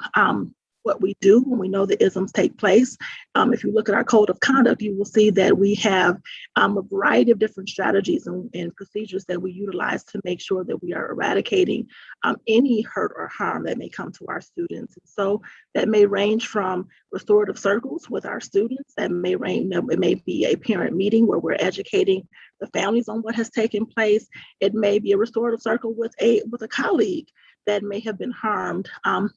what we do when we know the isms take place. If you look at our code of conduct, you will see that we have a variety of different strategies and procedures that we utilize to make sure that we are eradicating any hurt or harm that may come to our students. And so that may range from restorative circles with our students. It may be a parent meeting where we're educating the families on what has taken place. It may be a restorative circle with a colleague that may have been harmed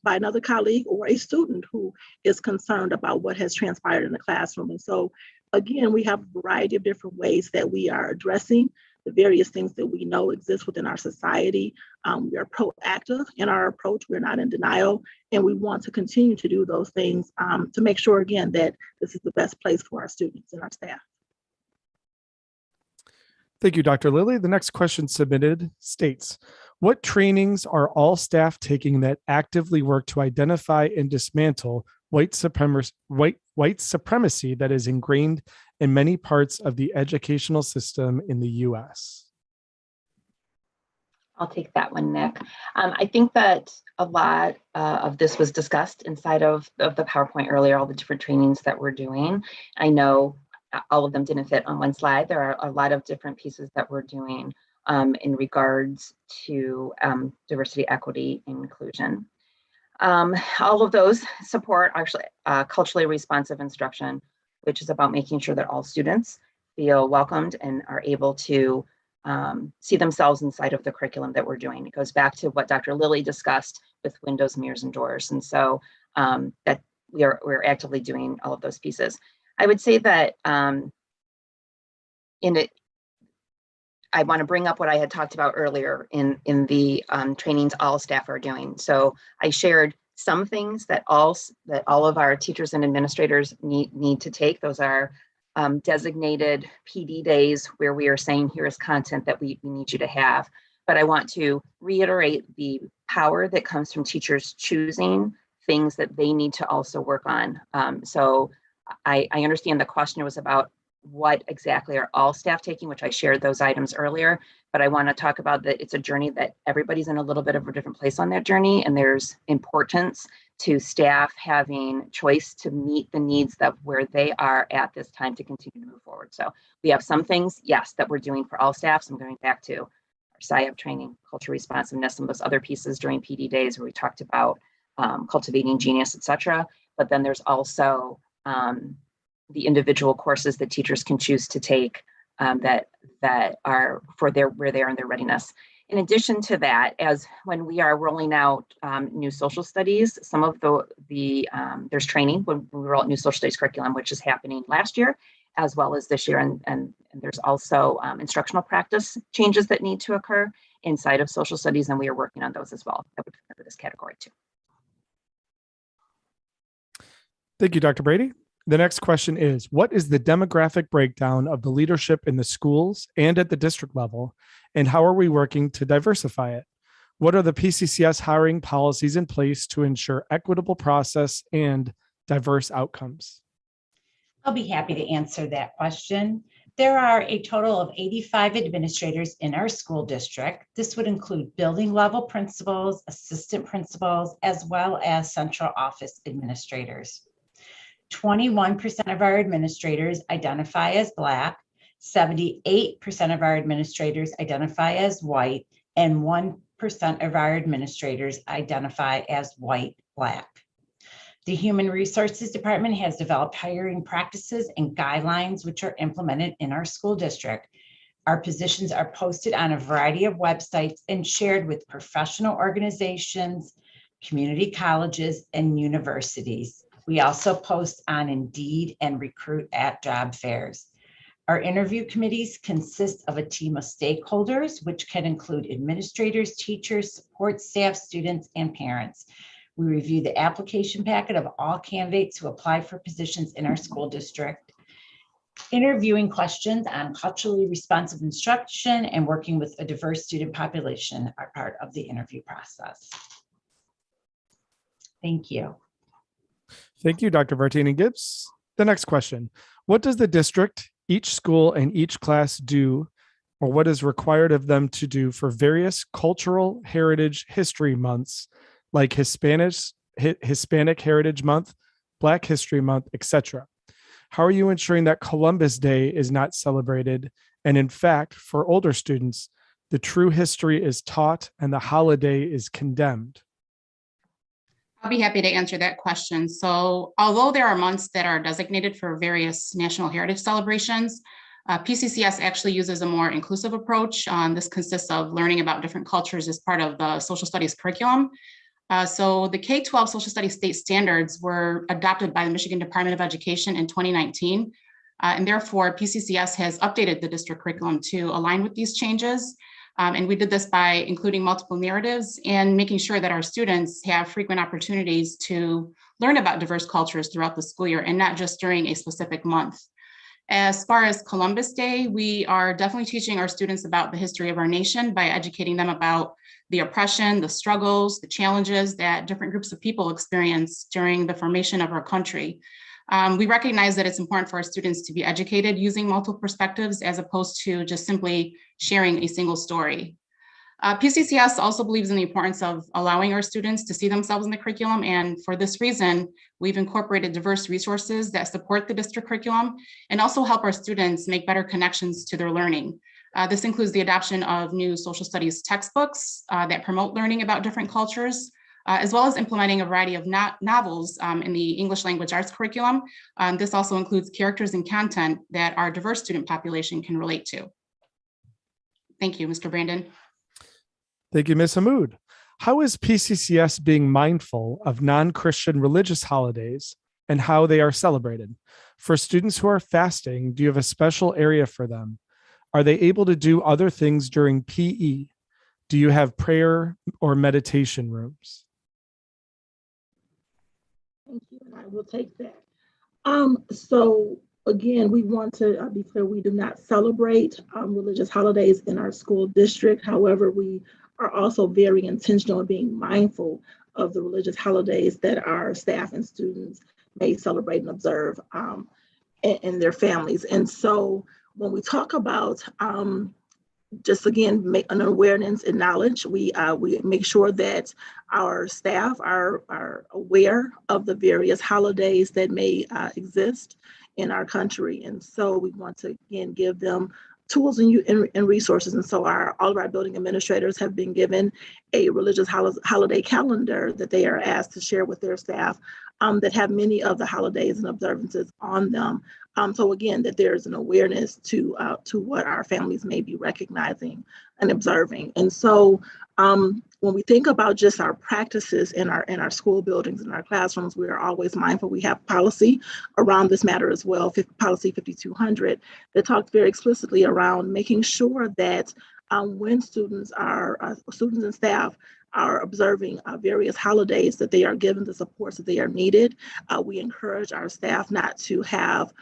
by another colleague or a student who is concerned about what has transpired in the classroom. And so, again, we have a variety of different ways that we are addressing the various things that we know exist within our society. We are proactive in our approach. We're not in denial, and we want to continue to do those things to make sure, again, that this is the best place for our students and our staff. Thank you, Dr. Lilly. The next question submitted states, what trainings are all staff taking that actively work to identify and dismantle white supremacy that is ingrained in many parts of the educational system in the U.S.? I'll take that one, Nick. I think that a lot of this was discussed inside of the PowerPoint earlier, all the different trainings that we're doing. I know all of them didn't fit on one slide. There are a lot of different pieces that we're doing in regards to diversity, equity, and inclusion. All of those support actually culturally responsive instruction, which is about making sure that all students feel welcomed and are able to see themselves inside of the curriculum that we're doing. It goes back to what Dr. Lilly discussed with windows, mirrors, and doors. And so that we're actively doing all of those pieces. I would say that I want to bring up what I had talked about earlier in the trainings all staff are doing. So I shared some things that all of our teachers and administrators need to take. Those are designated PD days where we are saying here is content that we need you to have. But I want to reiterate the power that comes from teachers choosing things that they need to also work on. So I understand the question was about what exactly are all staff taking, which I shared those items earlier, but I want to talk about that it's a journey that everybody's in a little bit of a different place on that journey, and there's importance to staff having choice to meet the needs that where they are at this time to continue to move forward. So we have some things, yes, that we're doing for all staff. So I'm going back to our SIAP training, culture responsiveness, some of those other pieces during PD days where we talked about cultivating genius, etc. But then there's also the individual courses that teachers can choose to take that are for where they are in their readiness. In addition to that, as when we are rolling out new social studies, some of there's training when we roll out new social studies curriculum, which is happening last year as well as this year, and there's also instructional practice changes that need to occur inside of social studies, and we are working on those as well. That would fit under this category too. Thank you, Dr. Brady. The next question is, what is the demographic breakdown of the leadership in the schools and at the district level, and how are we working to diversify it? What are the P-CCS hiring policies in place to ensure equitable process and diverse outcomes? I'll be happy to answer that question. There are a total of 85 administrators in our school district. This would include building level principals, assistant principals, as well as central office administrators. 21% of our administrators identify as Black, 78% of our administrators identify as white, and 1% of our administrators identify as white Black. The Human Resources Department has developed hiring practices and guidelines which are implemented in our school district. Our positions are posted on a variety of websites and shared with professional organizations, community colleges, and universities. We also post on Indeed and recruit at job fairs. Our interview committees consist of a team of stakeholders, which can include administrators, teachers, support staff, students, and parents. We review the application packet of all candidates who apply for positions in our school district. Interviewing questions on culturally responsive instruction and working with a diverse student population are part of the interview process. Thank you. Thank you, Dr. Vartanian-Gibbs. The next question, what does the district, each school, and each class do, or what is required of them to do for various cultural heritage history months, like Hispanic Heritage Month, Black History Month, etc.? How are you ensuring that Columbus Day is not celebrated? And in fact, for older students, the true history is taught and the holiday is condemned? I'll be happy to answer that question. So although there are months that are designated for various national heritage celebrations, P-CCS actually uses a more inclusive approach. This consists of learning about different cultures as part of the social studies curriculum. So the K-12 social studies state standards were adopted by the Michigan Department of Education in 2019. And therefore, P-CCS has updated the district curriculum to align with these changes. And we did this by including multiple narratives and making sure that our students have frequent opportunities to learn about diverse cultures throughout the school year and not just during a specific month. As far as Columbus Day, we are definitely teaching our students about the history of our nation by educating them about the oppression, the struggles, the challenges that different groups of people experience during the formation of our country. We recognize that it's important for our students to be educated using multiple perspectives as opposed to just simply sharing a single story. P-CCS also believes in the importance of allowing our students to see themselves in the curriculum, and for this reason, we've incorporated diverse resources that support the district curriculum and also help our students make better connections to their learning. This includes the adoption of new social studies textbooks that promote learning about different cultures, as well as implementing a variety of novels in the English language arts curriculum. This also includes characters and content that our diverse student population can relate to. Thank you, Mr. Brandon. Thank you, Ms. Hammoud. How is P-CCS being mindful of non-Christian religious holidays and how they are celebrated? For students who are fasting, do you have a special area for them? Are they able to do other things during PE? Do you have prayer or meditation rooms? Thank you, and I will take that. So again, we want to be clear, we do not celebrate religious holidays in our school district. However, we are also very intentional in being mindful of the religious holidays that our staff and students may celebrate and observe. and their families. And so when we talk about just again, make an awareness and knowledge. We make sure that our staff are aware of the various holidays that may exist in our country. And so we want to, again, give them tools and resources. And so all of our building administrators have been given a religious holiday calendar that they are asked to share with their staff that have many of the holidays and observances on them. So again, that there's an awareness to what our families may be recognizing and observing. And so when we think about just our practices in our school buildings and our classrooms, we are always mindful. We have policy around this matter as well, policy 5200, that talks very explicitly around making sure that when students and staff are observing various holidays, that they are given the supports that they are needed. We encourage our staff not to have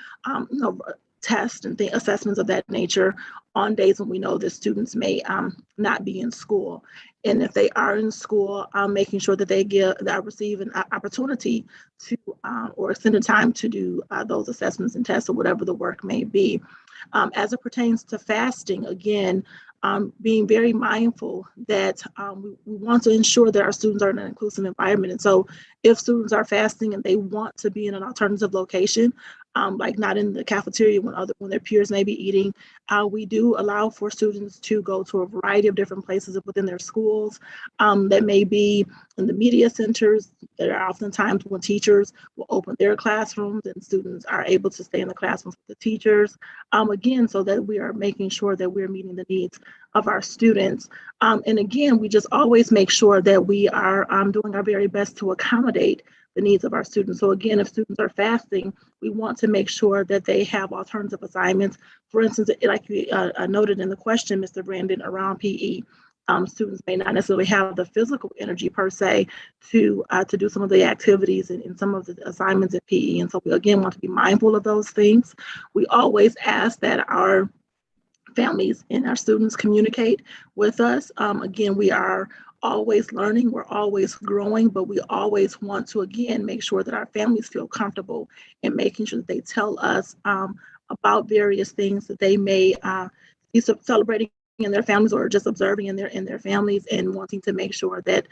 tests and assessments of that nature on days when we know that students may not be in school. And if they are in school, making sure that they receive an opportunity to or extended time to do those assessments and tests or whatever the work may be. As it pertains to fasting, again, being very mindful that we want to ensure that our students are in an inclusive environment. And so if students are fasting and they want to be in an alternative location, like not in the cafeteria when their peers may be eating, we do allow for students to go to a variety of different places within their schools that may be in the media centers. There are oftentimes when teachers will open their classrooms and students are able to stay in the classrooms with the teachers, again, so that we are making sure that we're meeting the needs of our students. And again, we just always make sure that we are doing our very best to accommodate the needs of our students. So again, if students are fasting, we want to make sure that they have alternative assignments. For instance, like you noted in the question, Mr. Brandon, around PE, students may not necessarily have the physical energy per se to do some of the activities and some of the assignments at PE. And so we again want to be mindful of those things. We always ask that our families and our students communicate with us. Again, we are always learning, we're always growing, but we always want to, again, make sure that our families feel comfortable in making sure that they tell us about various things that they may be celebrating in their families or just observing in their families, and wanting to make sure that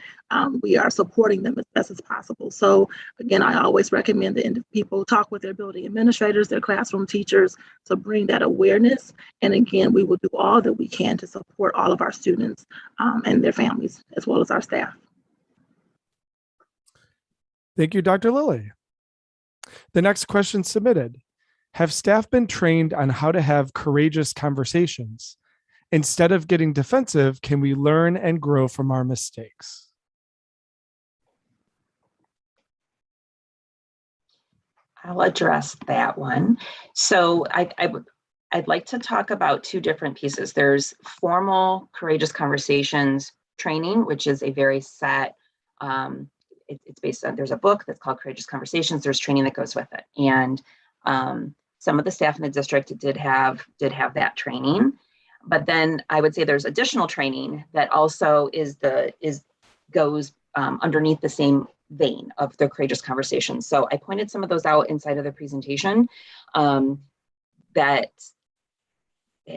we are supporting them as best as possible. So again, I always recommend that people talk with their building administrators, their classroom teachers, to bring that awareness. And again, we will do all that we can to support all of our students and their families, as well as our staff. Thank you, Dr. Lilly. The next question submitted: have staff been trained on how to have courageous conversations? Instead of getting defensive, can we learn and grow from our mistakes? I'll address that one. So I'd like to talk about two different pieces. There's formal courageous conversations training, which is a very set, it's based on, there's a book that's called Courageous Conversations. There's training that goes with it. And some of the staff in the district did have that training. But then I would say there's additional training that also goes underneath the same vein of the courageous conversations. So I pointed some of those out inside of the presentation. That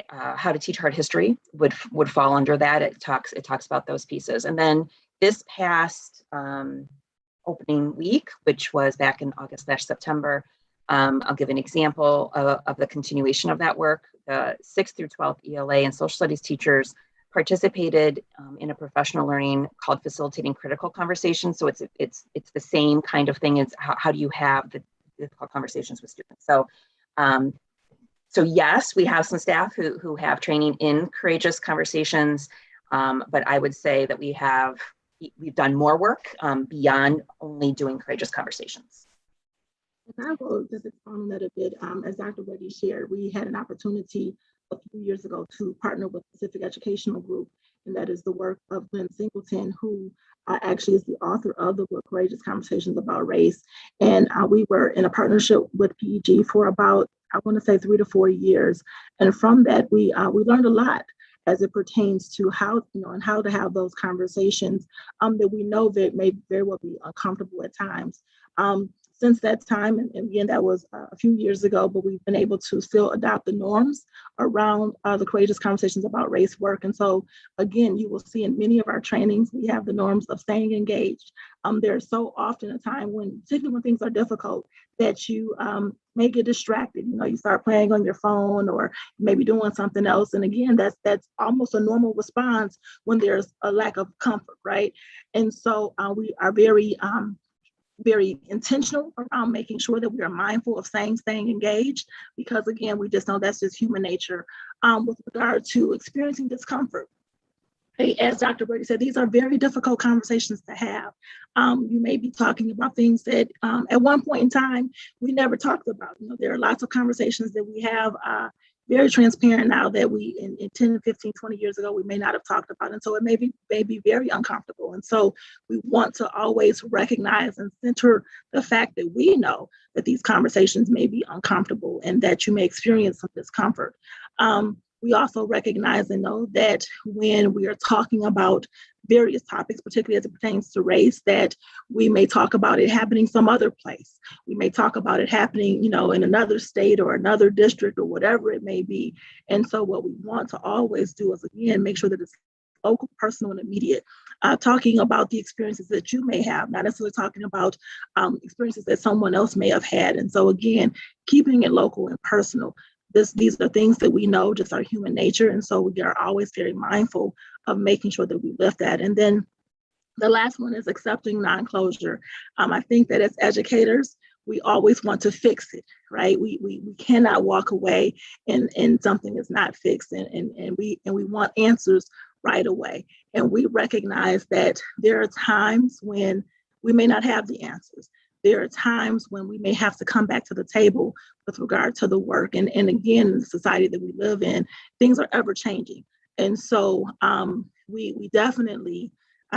how to teach hard history would fall under that. It talks about those pieces. And then this past opening week, which was back in August/September, I'll give an example of the continuation of that work. The 6th through 12th ELA and social studies teachers participated in a professional learning called Facilitating Critical Conversations. So it's the same kind of thing as how do you have the difficult conversations with students. So so yes, we have some staff who have training in courageous conversations, but I would say that we've done more work beyond only doing courageous conversations. And I will just expand on that a bit. As Dr. Brady shared, we had an opportunity a few years ago to partner with Pacific Educational Group, and that is the work of Glenn Singleton, who actually is the author of the book Courageous Conversations About Race. And we were in a partnership with PEG for about, I want to say, 3 to 4 years. And from that, we learned a lot as it pertains to how to have those conversations that we know that may very well be uncomfortable at times. since that time, and again, that was a few years ago, but we've been able to still adopt the norms around the courageous conversations about race work. And so, again, you will see in many of our trainings, we have the norms of staying engaged. There's so often a time when, particularly when things are difficult, that you may get distracted. You know, you start playing on your phone or maybe doing something else. And again, that's almost a normal response when there's a lack of comfort, right? And so we are very intentional around making sure that we are mindful of staying engaged, because again, we just know that's just human nature. With regard to experiencing discomfort, as Dr. Brady said, these are very difficult conversations to have. You may be talking about things that at one point in time we never talked about. You know, there are lots of conversations that we have very transparent now that we in 10, 15, 20 years ago, we may not have talked about. And so it may be very uncomfortable. And so we want to always recognize and center the fact that we know that these conversations may be uncomfortable and that you may experience some discomfort. We also recognize and know that when we are talking about various topics, particularly as it pertains to race, that we may talk about it happening some other place. We may talk about it happening, you know, in another state or another district or whatever it may be. And so what we want to always do is, again, make sure that it's local, personal, and immediate, talking about the experiences that you may have, not necessarily talking about experiences that someone else may have had. And so, again, keeping it local and personal. These are things that we know just are human nature. And so we are always very mindful of making sure that we lift that. And then the last one is accepting non-closure. I think that as educators, we always want to fix it, right? We cannot walk away and something is not fixed. And we want answers right away. And we recognize that there are times when we may not have the answers. There are times when we may have to come back to the table with regard to the work. And again, in the society that we live in, things are ever changing. And so we definitely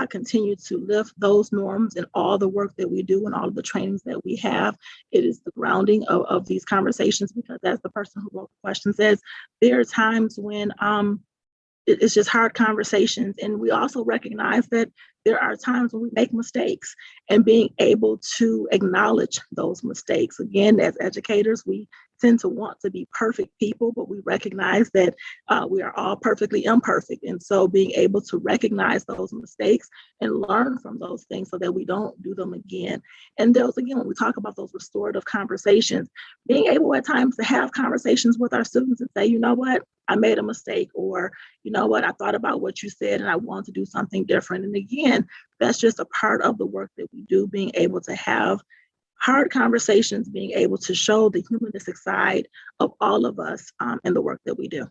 continue to lift those norms in all the work that we do and all of the trainings that we have. It is the grounding of these conversations, because as the person who wrote the question says, there are times when it's just hard conversations. And we also recognize that there are times when we make mistakes, and being able to acknowledge those mistakes. Again, as educators, we tend to want to be perfect people, but we recognize that we are all perfectly imperfect. And so being able to recognize those mistakes and learn from those things so that we don't do them again. And those, again, when we talk about those restorative conversations, being able at times to have conversations with our students and say, you know what, I made a mistake, or, you know what, I thought about what you said and I want to do something different. And again, that's just a part of the work that we do, being able to have hard conversations, being able to show the humanistic side of all of us in the work that we do.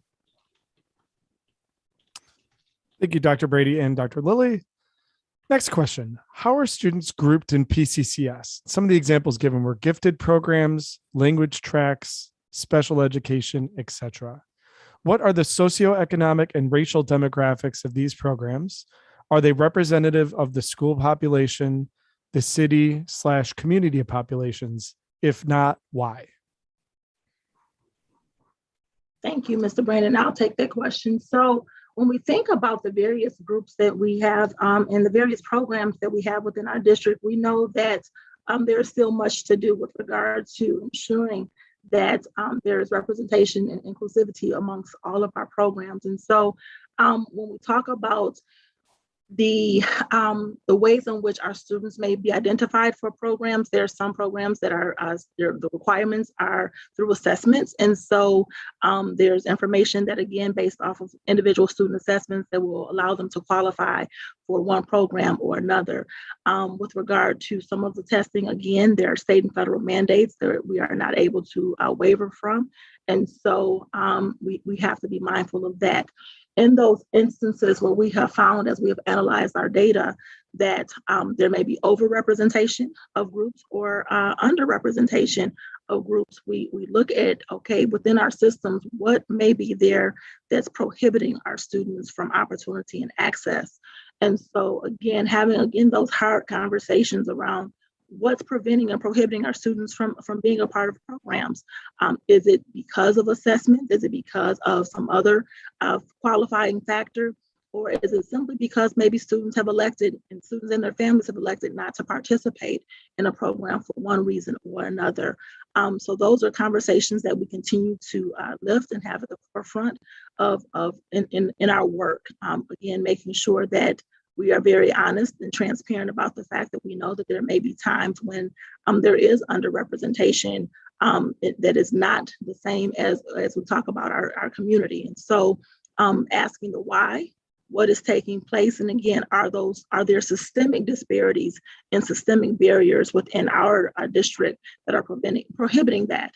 Thank you, Dr. Brady and Dr. Lilly. Next question. How are students grouped in P-CCS? Some of the examples given were gifted programs, language tracks, special education, etc. What are the socioeconomic and racial demographics of these programs? Are they representative of the school population, the city/community populations? If not, why? Thank you, Mr. Brandon. I'll take that question. So when we think about the various groups that we have and the various programs that we have within our district, we know that there's still much to do with regard to ensuring that there is representation and inclusivity amongst all of our programs. And so when we talk about the ways in which our students may be identified for programs, there are some programs that are the requirements are through assessments, and so there's information that, again, based off of individual student assessments, that will allow them to qualify for one program or another. With regard to some of the testing, again, there are state and federal mandates that we are not able to waiver from, and so we have to be mindful of that. In those instances where we have found, as we have analyzed our data, that there may be overrepresentation of groups or underrepresentation of groups, we look at, okay, within our systems, what may be there that's prohibiting our students from opportunity and access. And so, again, having those hard conversations around what's preventing and prohibiting our students from being a part of programs. Is it because of assessment? Is it because of some other qualifying factor? Or is it simply because maybe students have elected and students and their families have elected not to participate in a program for one reason or another? So those are conversations that we continue to lift and have at the forefront of in our work. Again, making sure that we are very honest and transparent about the fact that we know that there may be times when there is underrepresentation that is not the same as we talk about our community. And so asking the why, what is taking place, and again, are there systemic disparities and systemic barriers within our district that are prohibiting that?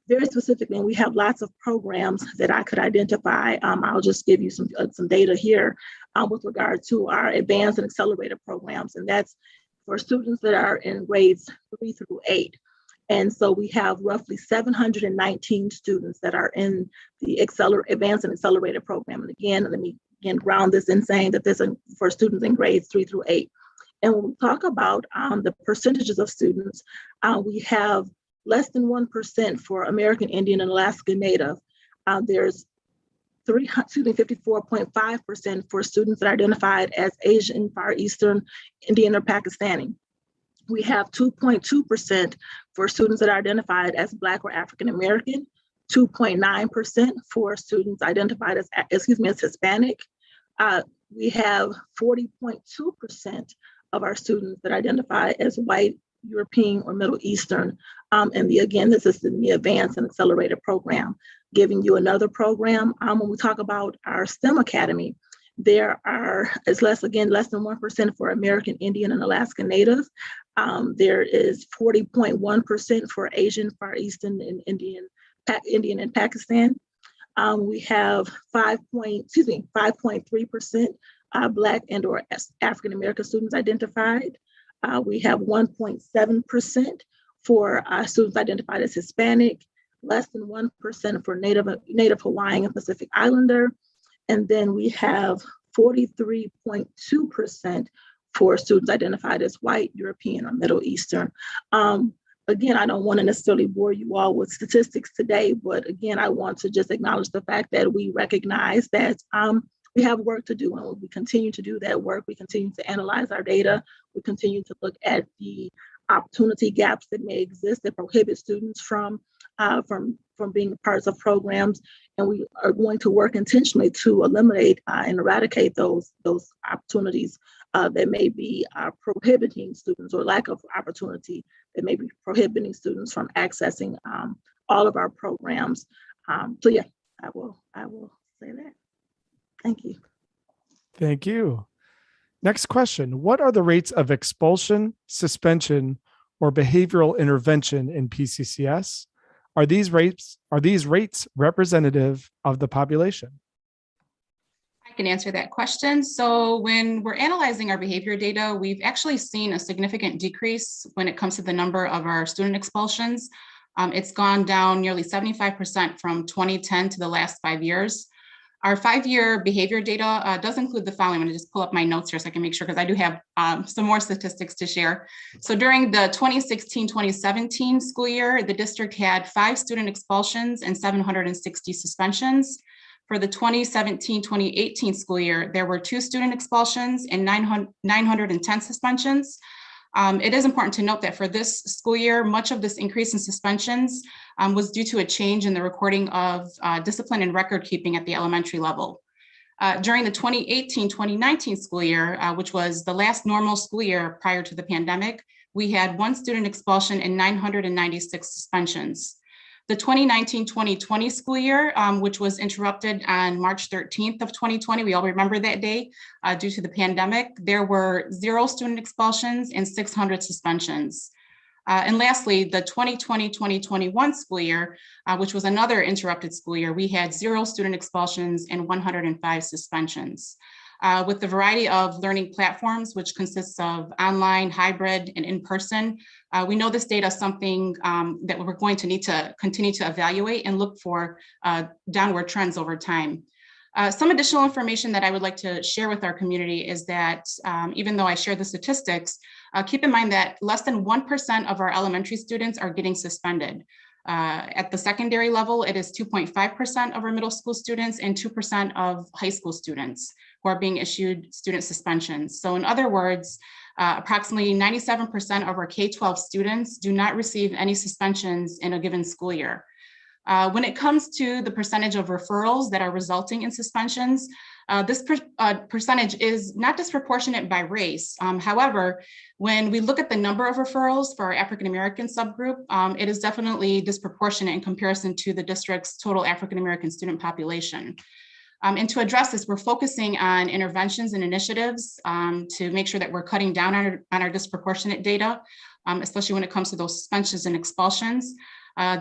Very specifically, and we have lots of programs that I could identify. I'll just give you some data here with regard to our advanced and accelerated programs, and that's for students that are in grades 3 through 8. And so we have roughly 719 students that are in the advanced and accelerated program. And again, let me ground this in saying that this is for students in grades 3 through 8. And when we talk about the percentages of students, we have less than 1% for American Indian and Alaska Native. There's 54.5% for students that are identified as Asian, Far Eastern, Indian, or Pakistani. We have 2.2% for students that are identified as Black or African American, 2.9% for students identified as Hispanic. We have 40.2% of our students that identify as white, European, or Middle Eastern. Again, this is in the advanced and accelerated program. Giving you another program, when we talk about our STEM Academy, it's less than 1% for American Indian and Alaska Native. There is 40.1% for Asian, Far Eastern, and Indian and Pakistan. We have 5.3% Black and or African American students identified. We have 1.7% for students identified as Hispanic, less than 1% for Native Hawaiian and Pacific Islander. And then we have 43.2% for students identified as white, European, or Middle Eastern. Again, I don't want to necessarily bore you all with statistics today, but again, I want to just acknowledge the fact that we recognize that we have work to do, and we continue to do that work. We continue to analyze our data. We continue to look at the opportunity gaps that may exist that prohibit students from being parts of programs, and we are going to work intentionally to eliminate and eradicate those opportunities that may be prohibiting students, or lack of opportunity that may be prohibiting students from accessing all of our programs. So yeah, I will say that. Thank you. Thank you. Next question. What are the rates of expulsion, suspension, or behavioral intervention in P-CCS? Are these rates representative of the population? I can answer that question. So when we're analyzing our behavior data, we've actually seen a significant decrease when it comes to the number of our student expulsions. It's gone down nearly 75% from 2010 to the last 5 years. Our 5-year behavior data does include the following. I'm going to just pull up my notes here so I can make sure, because I do have some more statistics to share. So during the 2016-2017 school year, the district had 5 student expulsions and 760 suspensions. For the 2017-2018 school year, there were 2 student expulsions and 910 suspensions. It is important to note that for this school year, much of this increase in suspensions was due to a change in the recording of discipline and record keeping at the elementary level. During the 2018-2019 school year, which was the last normal school year prior to the pandemic, we had 1 student expulsion and 996 suspensions. The 2019-2020 school year, which was interrupted on March 13th of 2020, we all remember that day due to the pandemic, there were 0 student expulsions and 600 suspensions. And lastly, the 2020-2021 school year, which was another interrupted school year, we had 0 student expulsions and 105 suspensions. With the variety of learning platforms, which consists of online, hybrid, and in-person, we know this data is something that we're going to need to continue to evaluate and look for downward trends over time. Some additional information that I would like to share with our community is that even though I share the statistics, keep in mind that less than 1% of our elementary students are getting suspended. At the secondary level, it is 2.5% of our middle school students and 2% of high school students who are being issued student suspensions. So in other words, approximately 97% of our K-12 students do not receive any suspensions in a given school year. When it comes to the percentage of referrals that are resulting in suspensions, this percentage is not disproportionate by race. However, when we look at the number of referrals for our African-American subgroup, it is definitely disproportionate in comparison to the district's total African-American student population. And to address this, we're focusing on interventions and initiatives to make sure that we're cutting down on our disproportionate data, especially when it comes to those suspensions and expulsions.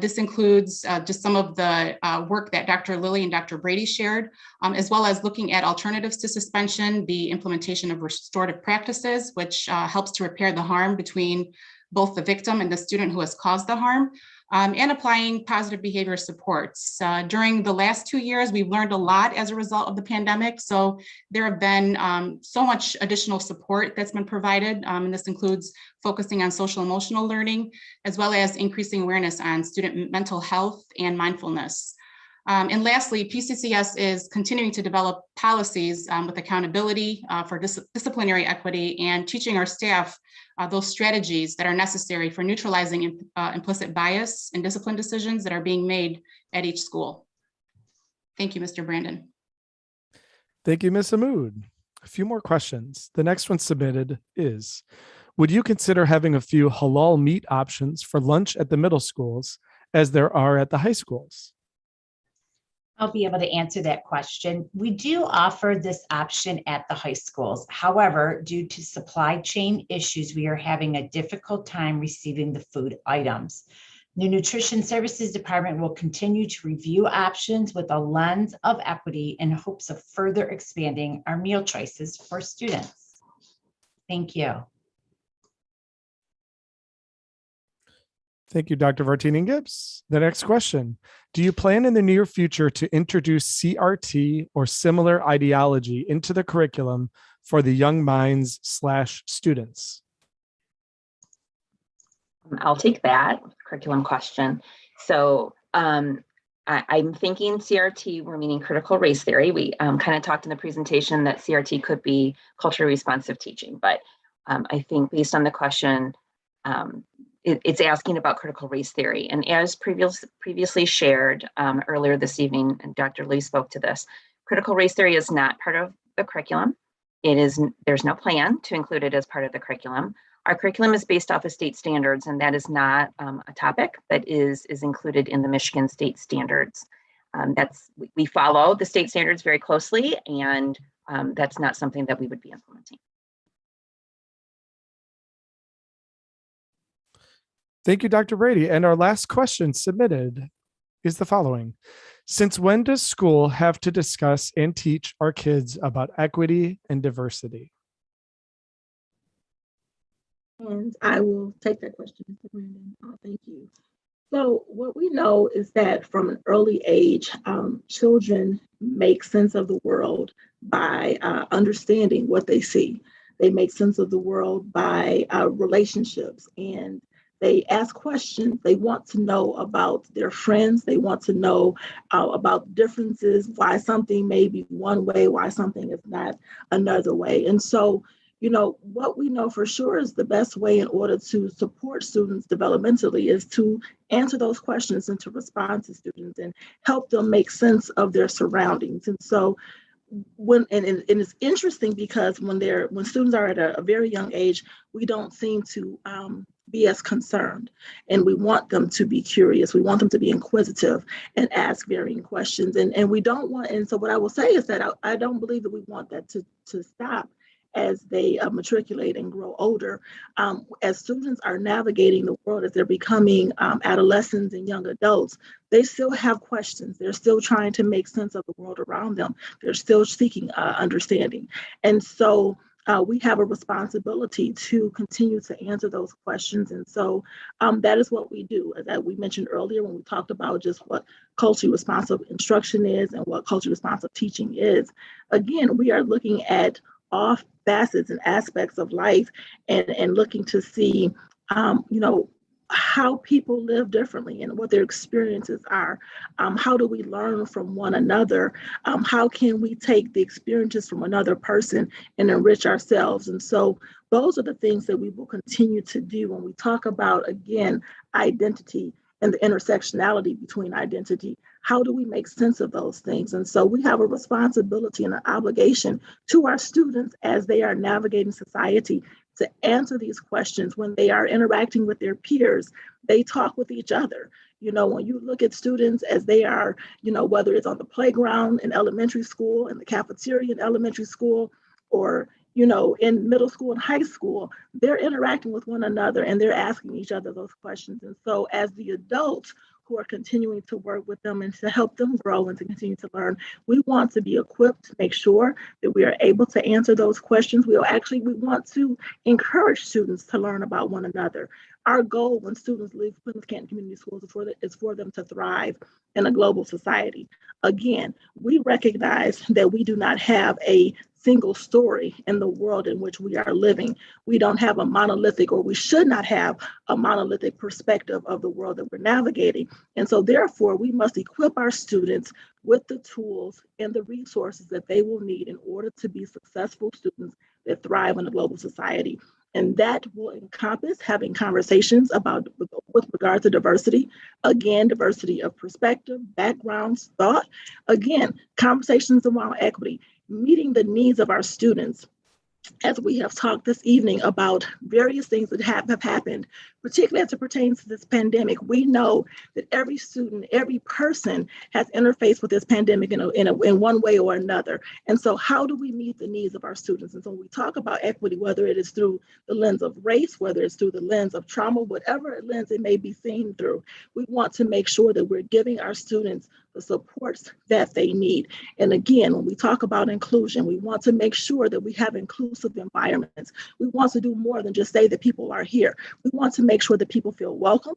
This includes just some of the work that Dr. Lilly and Dr. Brady shared, as well as looking at alternatives to suspension, the implementation of restorative practices, which helps to repair the harm between both the victim and the student who has caused the harm, and applying positive behavior supports. During the last 2 years, we've learned a lot as a result of the pandemic. So there have been so much additional support that's been provided. And this includes focusing on social emotional learning, as well as increasing awareness on student mental health and mindfulness. And lastly, P-CCS is continuing to develop policies with accountability for disciplinary equity and teaching our staff those strategies that are necessary for neutralizing implicit bias and discipline decisions that are being made at each school. Thank you, Mr. Brandon. Thank you, Ms. Hamoud. A few more questions. The next one submitted is, would you consider having a few halal meat options for lunch at the middle schools as there are at the high schools? I'll be able to answer that question. We do offer this option at the high schools. However, due to supply chain issues, we are having a difficult time receiving the food items. The Nutrition Services Department will continue to review options with a lens of equity in hopes of further expanding our meal choices for students. Thank you. Thank you, Dr. Vartini-Gibbs. The next question, do you plan in the near future to introduce CRT or similar ideology into the curriculum for the young minds / students? I'll take that curriculum question. So I'm thinking CRT, we're meaning critical race theory. We kind of talked in the presentation that CRT could be culturally responsive teaching, but I think based on the question, it's asking about critical race theory. And as previously shared earlier this evening, and Dr. Lee spoke to this, critical race theory is not part of the curriculum. There's no plan to include it as part of the curriculum. Our curriculum is based off of state standards, and that is not a topic that is included in the Michigan state standards. We follow the state standards very closely, and that's not something that we would be implementing. Thank you, Dr. Brady. And our last question submitted is the following. Since when does school have to discuss and teach our kids about equity and diversity? And I will take that question, Mr. Brandon. Thank you. So what we know is that from an early age, children make sense of the world by understanding what they see. They make sense of the world by relationships, and they ask questions. They want to know about their friends. They want to know about differences, why something may be one way, why something is not another way. And so, what we know for sure is the best way in order to support students developmentally is to answer those questions and to respond to students and help them make sense of their surroundings. And so and it's interesting because when students are at a very young age, we don't seem to be as concerned, and we want them to be curious. We want them to be inquisitive and ask varying questions. And we don't want, and so what I will say is that I don't believe that we want that to stop as they matriculate and grow older. As students are navigating the world, as they're becoming adolescents and young adults, they still have questions. They're still trying to make sense of the world around them. They're still seeking understanding. And so we have a responsibility to continue to answer those questions. And so that is what we do. As we mentioned earlier when we talked about just what culturally responsive instruction is and what culturally responsive teaching is. Again, we are looking at all facets and aspects of life and looking to see, how people live differently and what their experiences are. How do we learn from one another? How can we take the experiences from another person and enrich ourselves? And so those are the things that we will continue to do when we talk about, again, identity and the intersectionality between identity. How do we make sense of those things? And so we have a responsibility and an obligation to our students as they are navigating society to answer these questions. When they are interacting with their peers, they talk with each other. When you look at students as they are, whether it's on the playground in elementary school, in the cafeteria in elementary school, or in middle school and high school, they're interacting with one another and they're asking each other those questions. And so as the adults who are continuing to work with them and to help them grow and to continue to learn, we want to be equipped to make sure that we are able to answer those questions. We want to encourage students to learn about one another. Our goal when students leave Plymouth Canton Community Schools is for them to thrive in a global society. Again, we recognize that we do not have a single story in the world in which we are living. We don't have a monolithic, or we should not have a monolithic perspective of the world that we're navigating. And so therefore, we must equip our students with the tools and the resources that they will need in order to be successful students that thrive in a global society. And that will encompass having conversations with regard to diversity. Again, diversity of perspective, backgrounds, thought. Again, conversations around equity, meeting the needs of our students. As we have talked this evening about various things that have happened, particularly as it pertains to this pandemic, we know that every student, every person has interfaced with this pandemic in one way or another. And so how do we meet the needs of our students? And so when we talk about equity, whether it is through the lens of race, whether it's through the lens of trauma, whatever lens it may be seen through, we want to make sure that we're giving our students the supports that they need. And again, when we talk about inclusion, we want to make sure that we have inclusive environments. We want to do more than just say that people are here. We want to make sure that people feel welcome,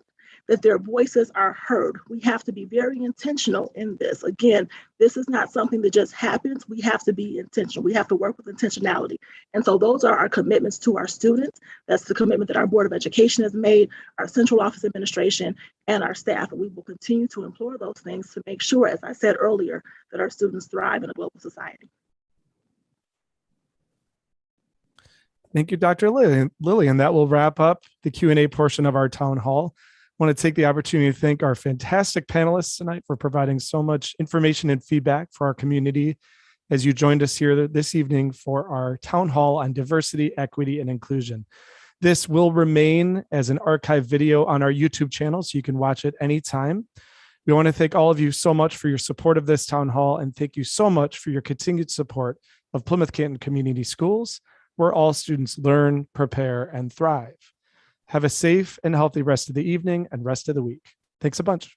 that their voices are heard. We have to be very intentional in this. Again, this is not something that just happens. We have to be intentional. We have to work with intentionality. And so those are our commitments to our students. That's the commitment that our Board of Education has made, our central office administration, and our staff. And we will continue to implore those things to make sure, as I said earlier, that our students thrive in a global society. Thank you, Dr. Lilly. And that will wrap up the Q&A portion of our town hall. I want to take the opportunity to thank our fantastic panelists tonight for providing so much information and feedback for our community as you joined us here this evening for our town hall on diversity, equity, and inclusion. This will remain as an archive video on our YouTube channel, so you can watch it anytime. We want to thank all of you so much for your support of this town hall, and thank you so much for your continued support of Plymouth Canton Community Schools, where all students learn, prepare, and thrive. Have a safe and healthy rest of the evening and rest of the week. Thanks a bunch.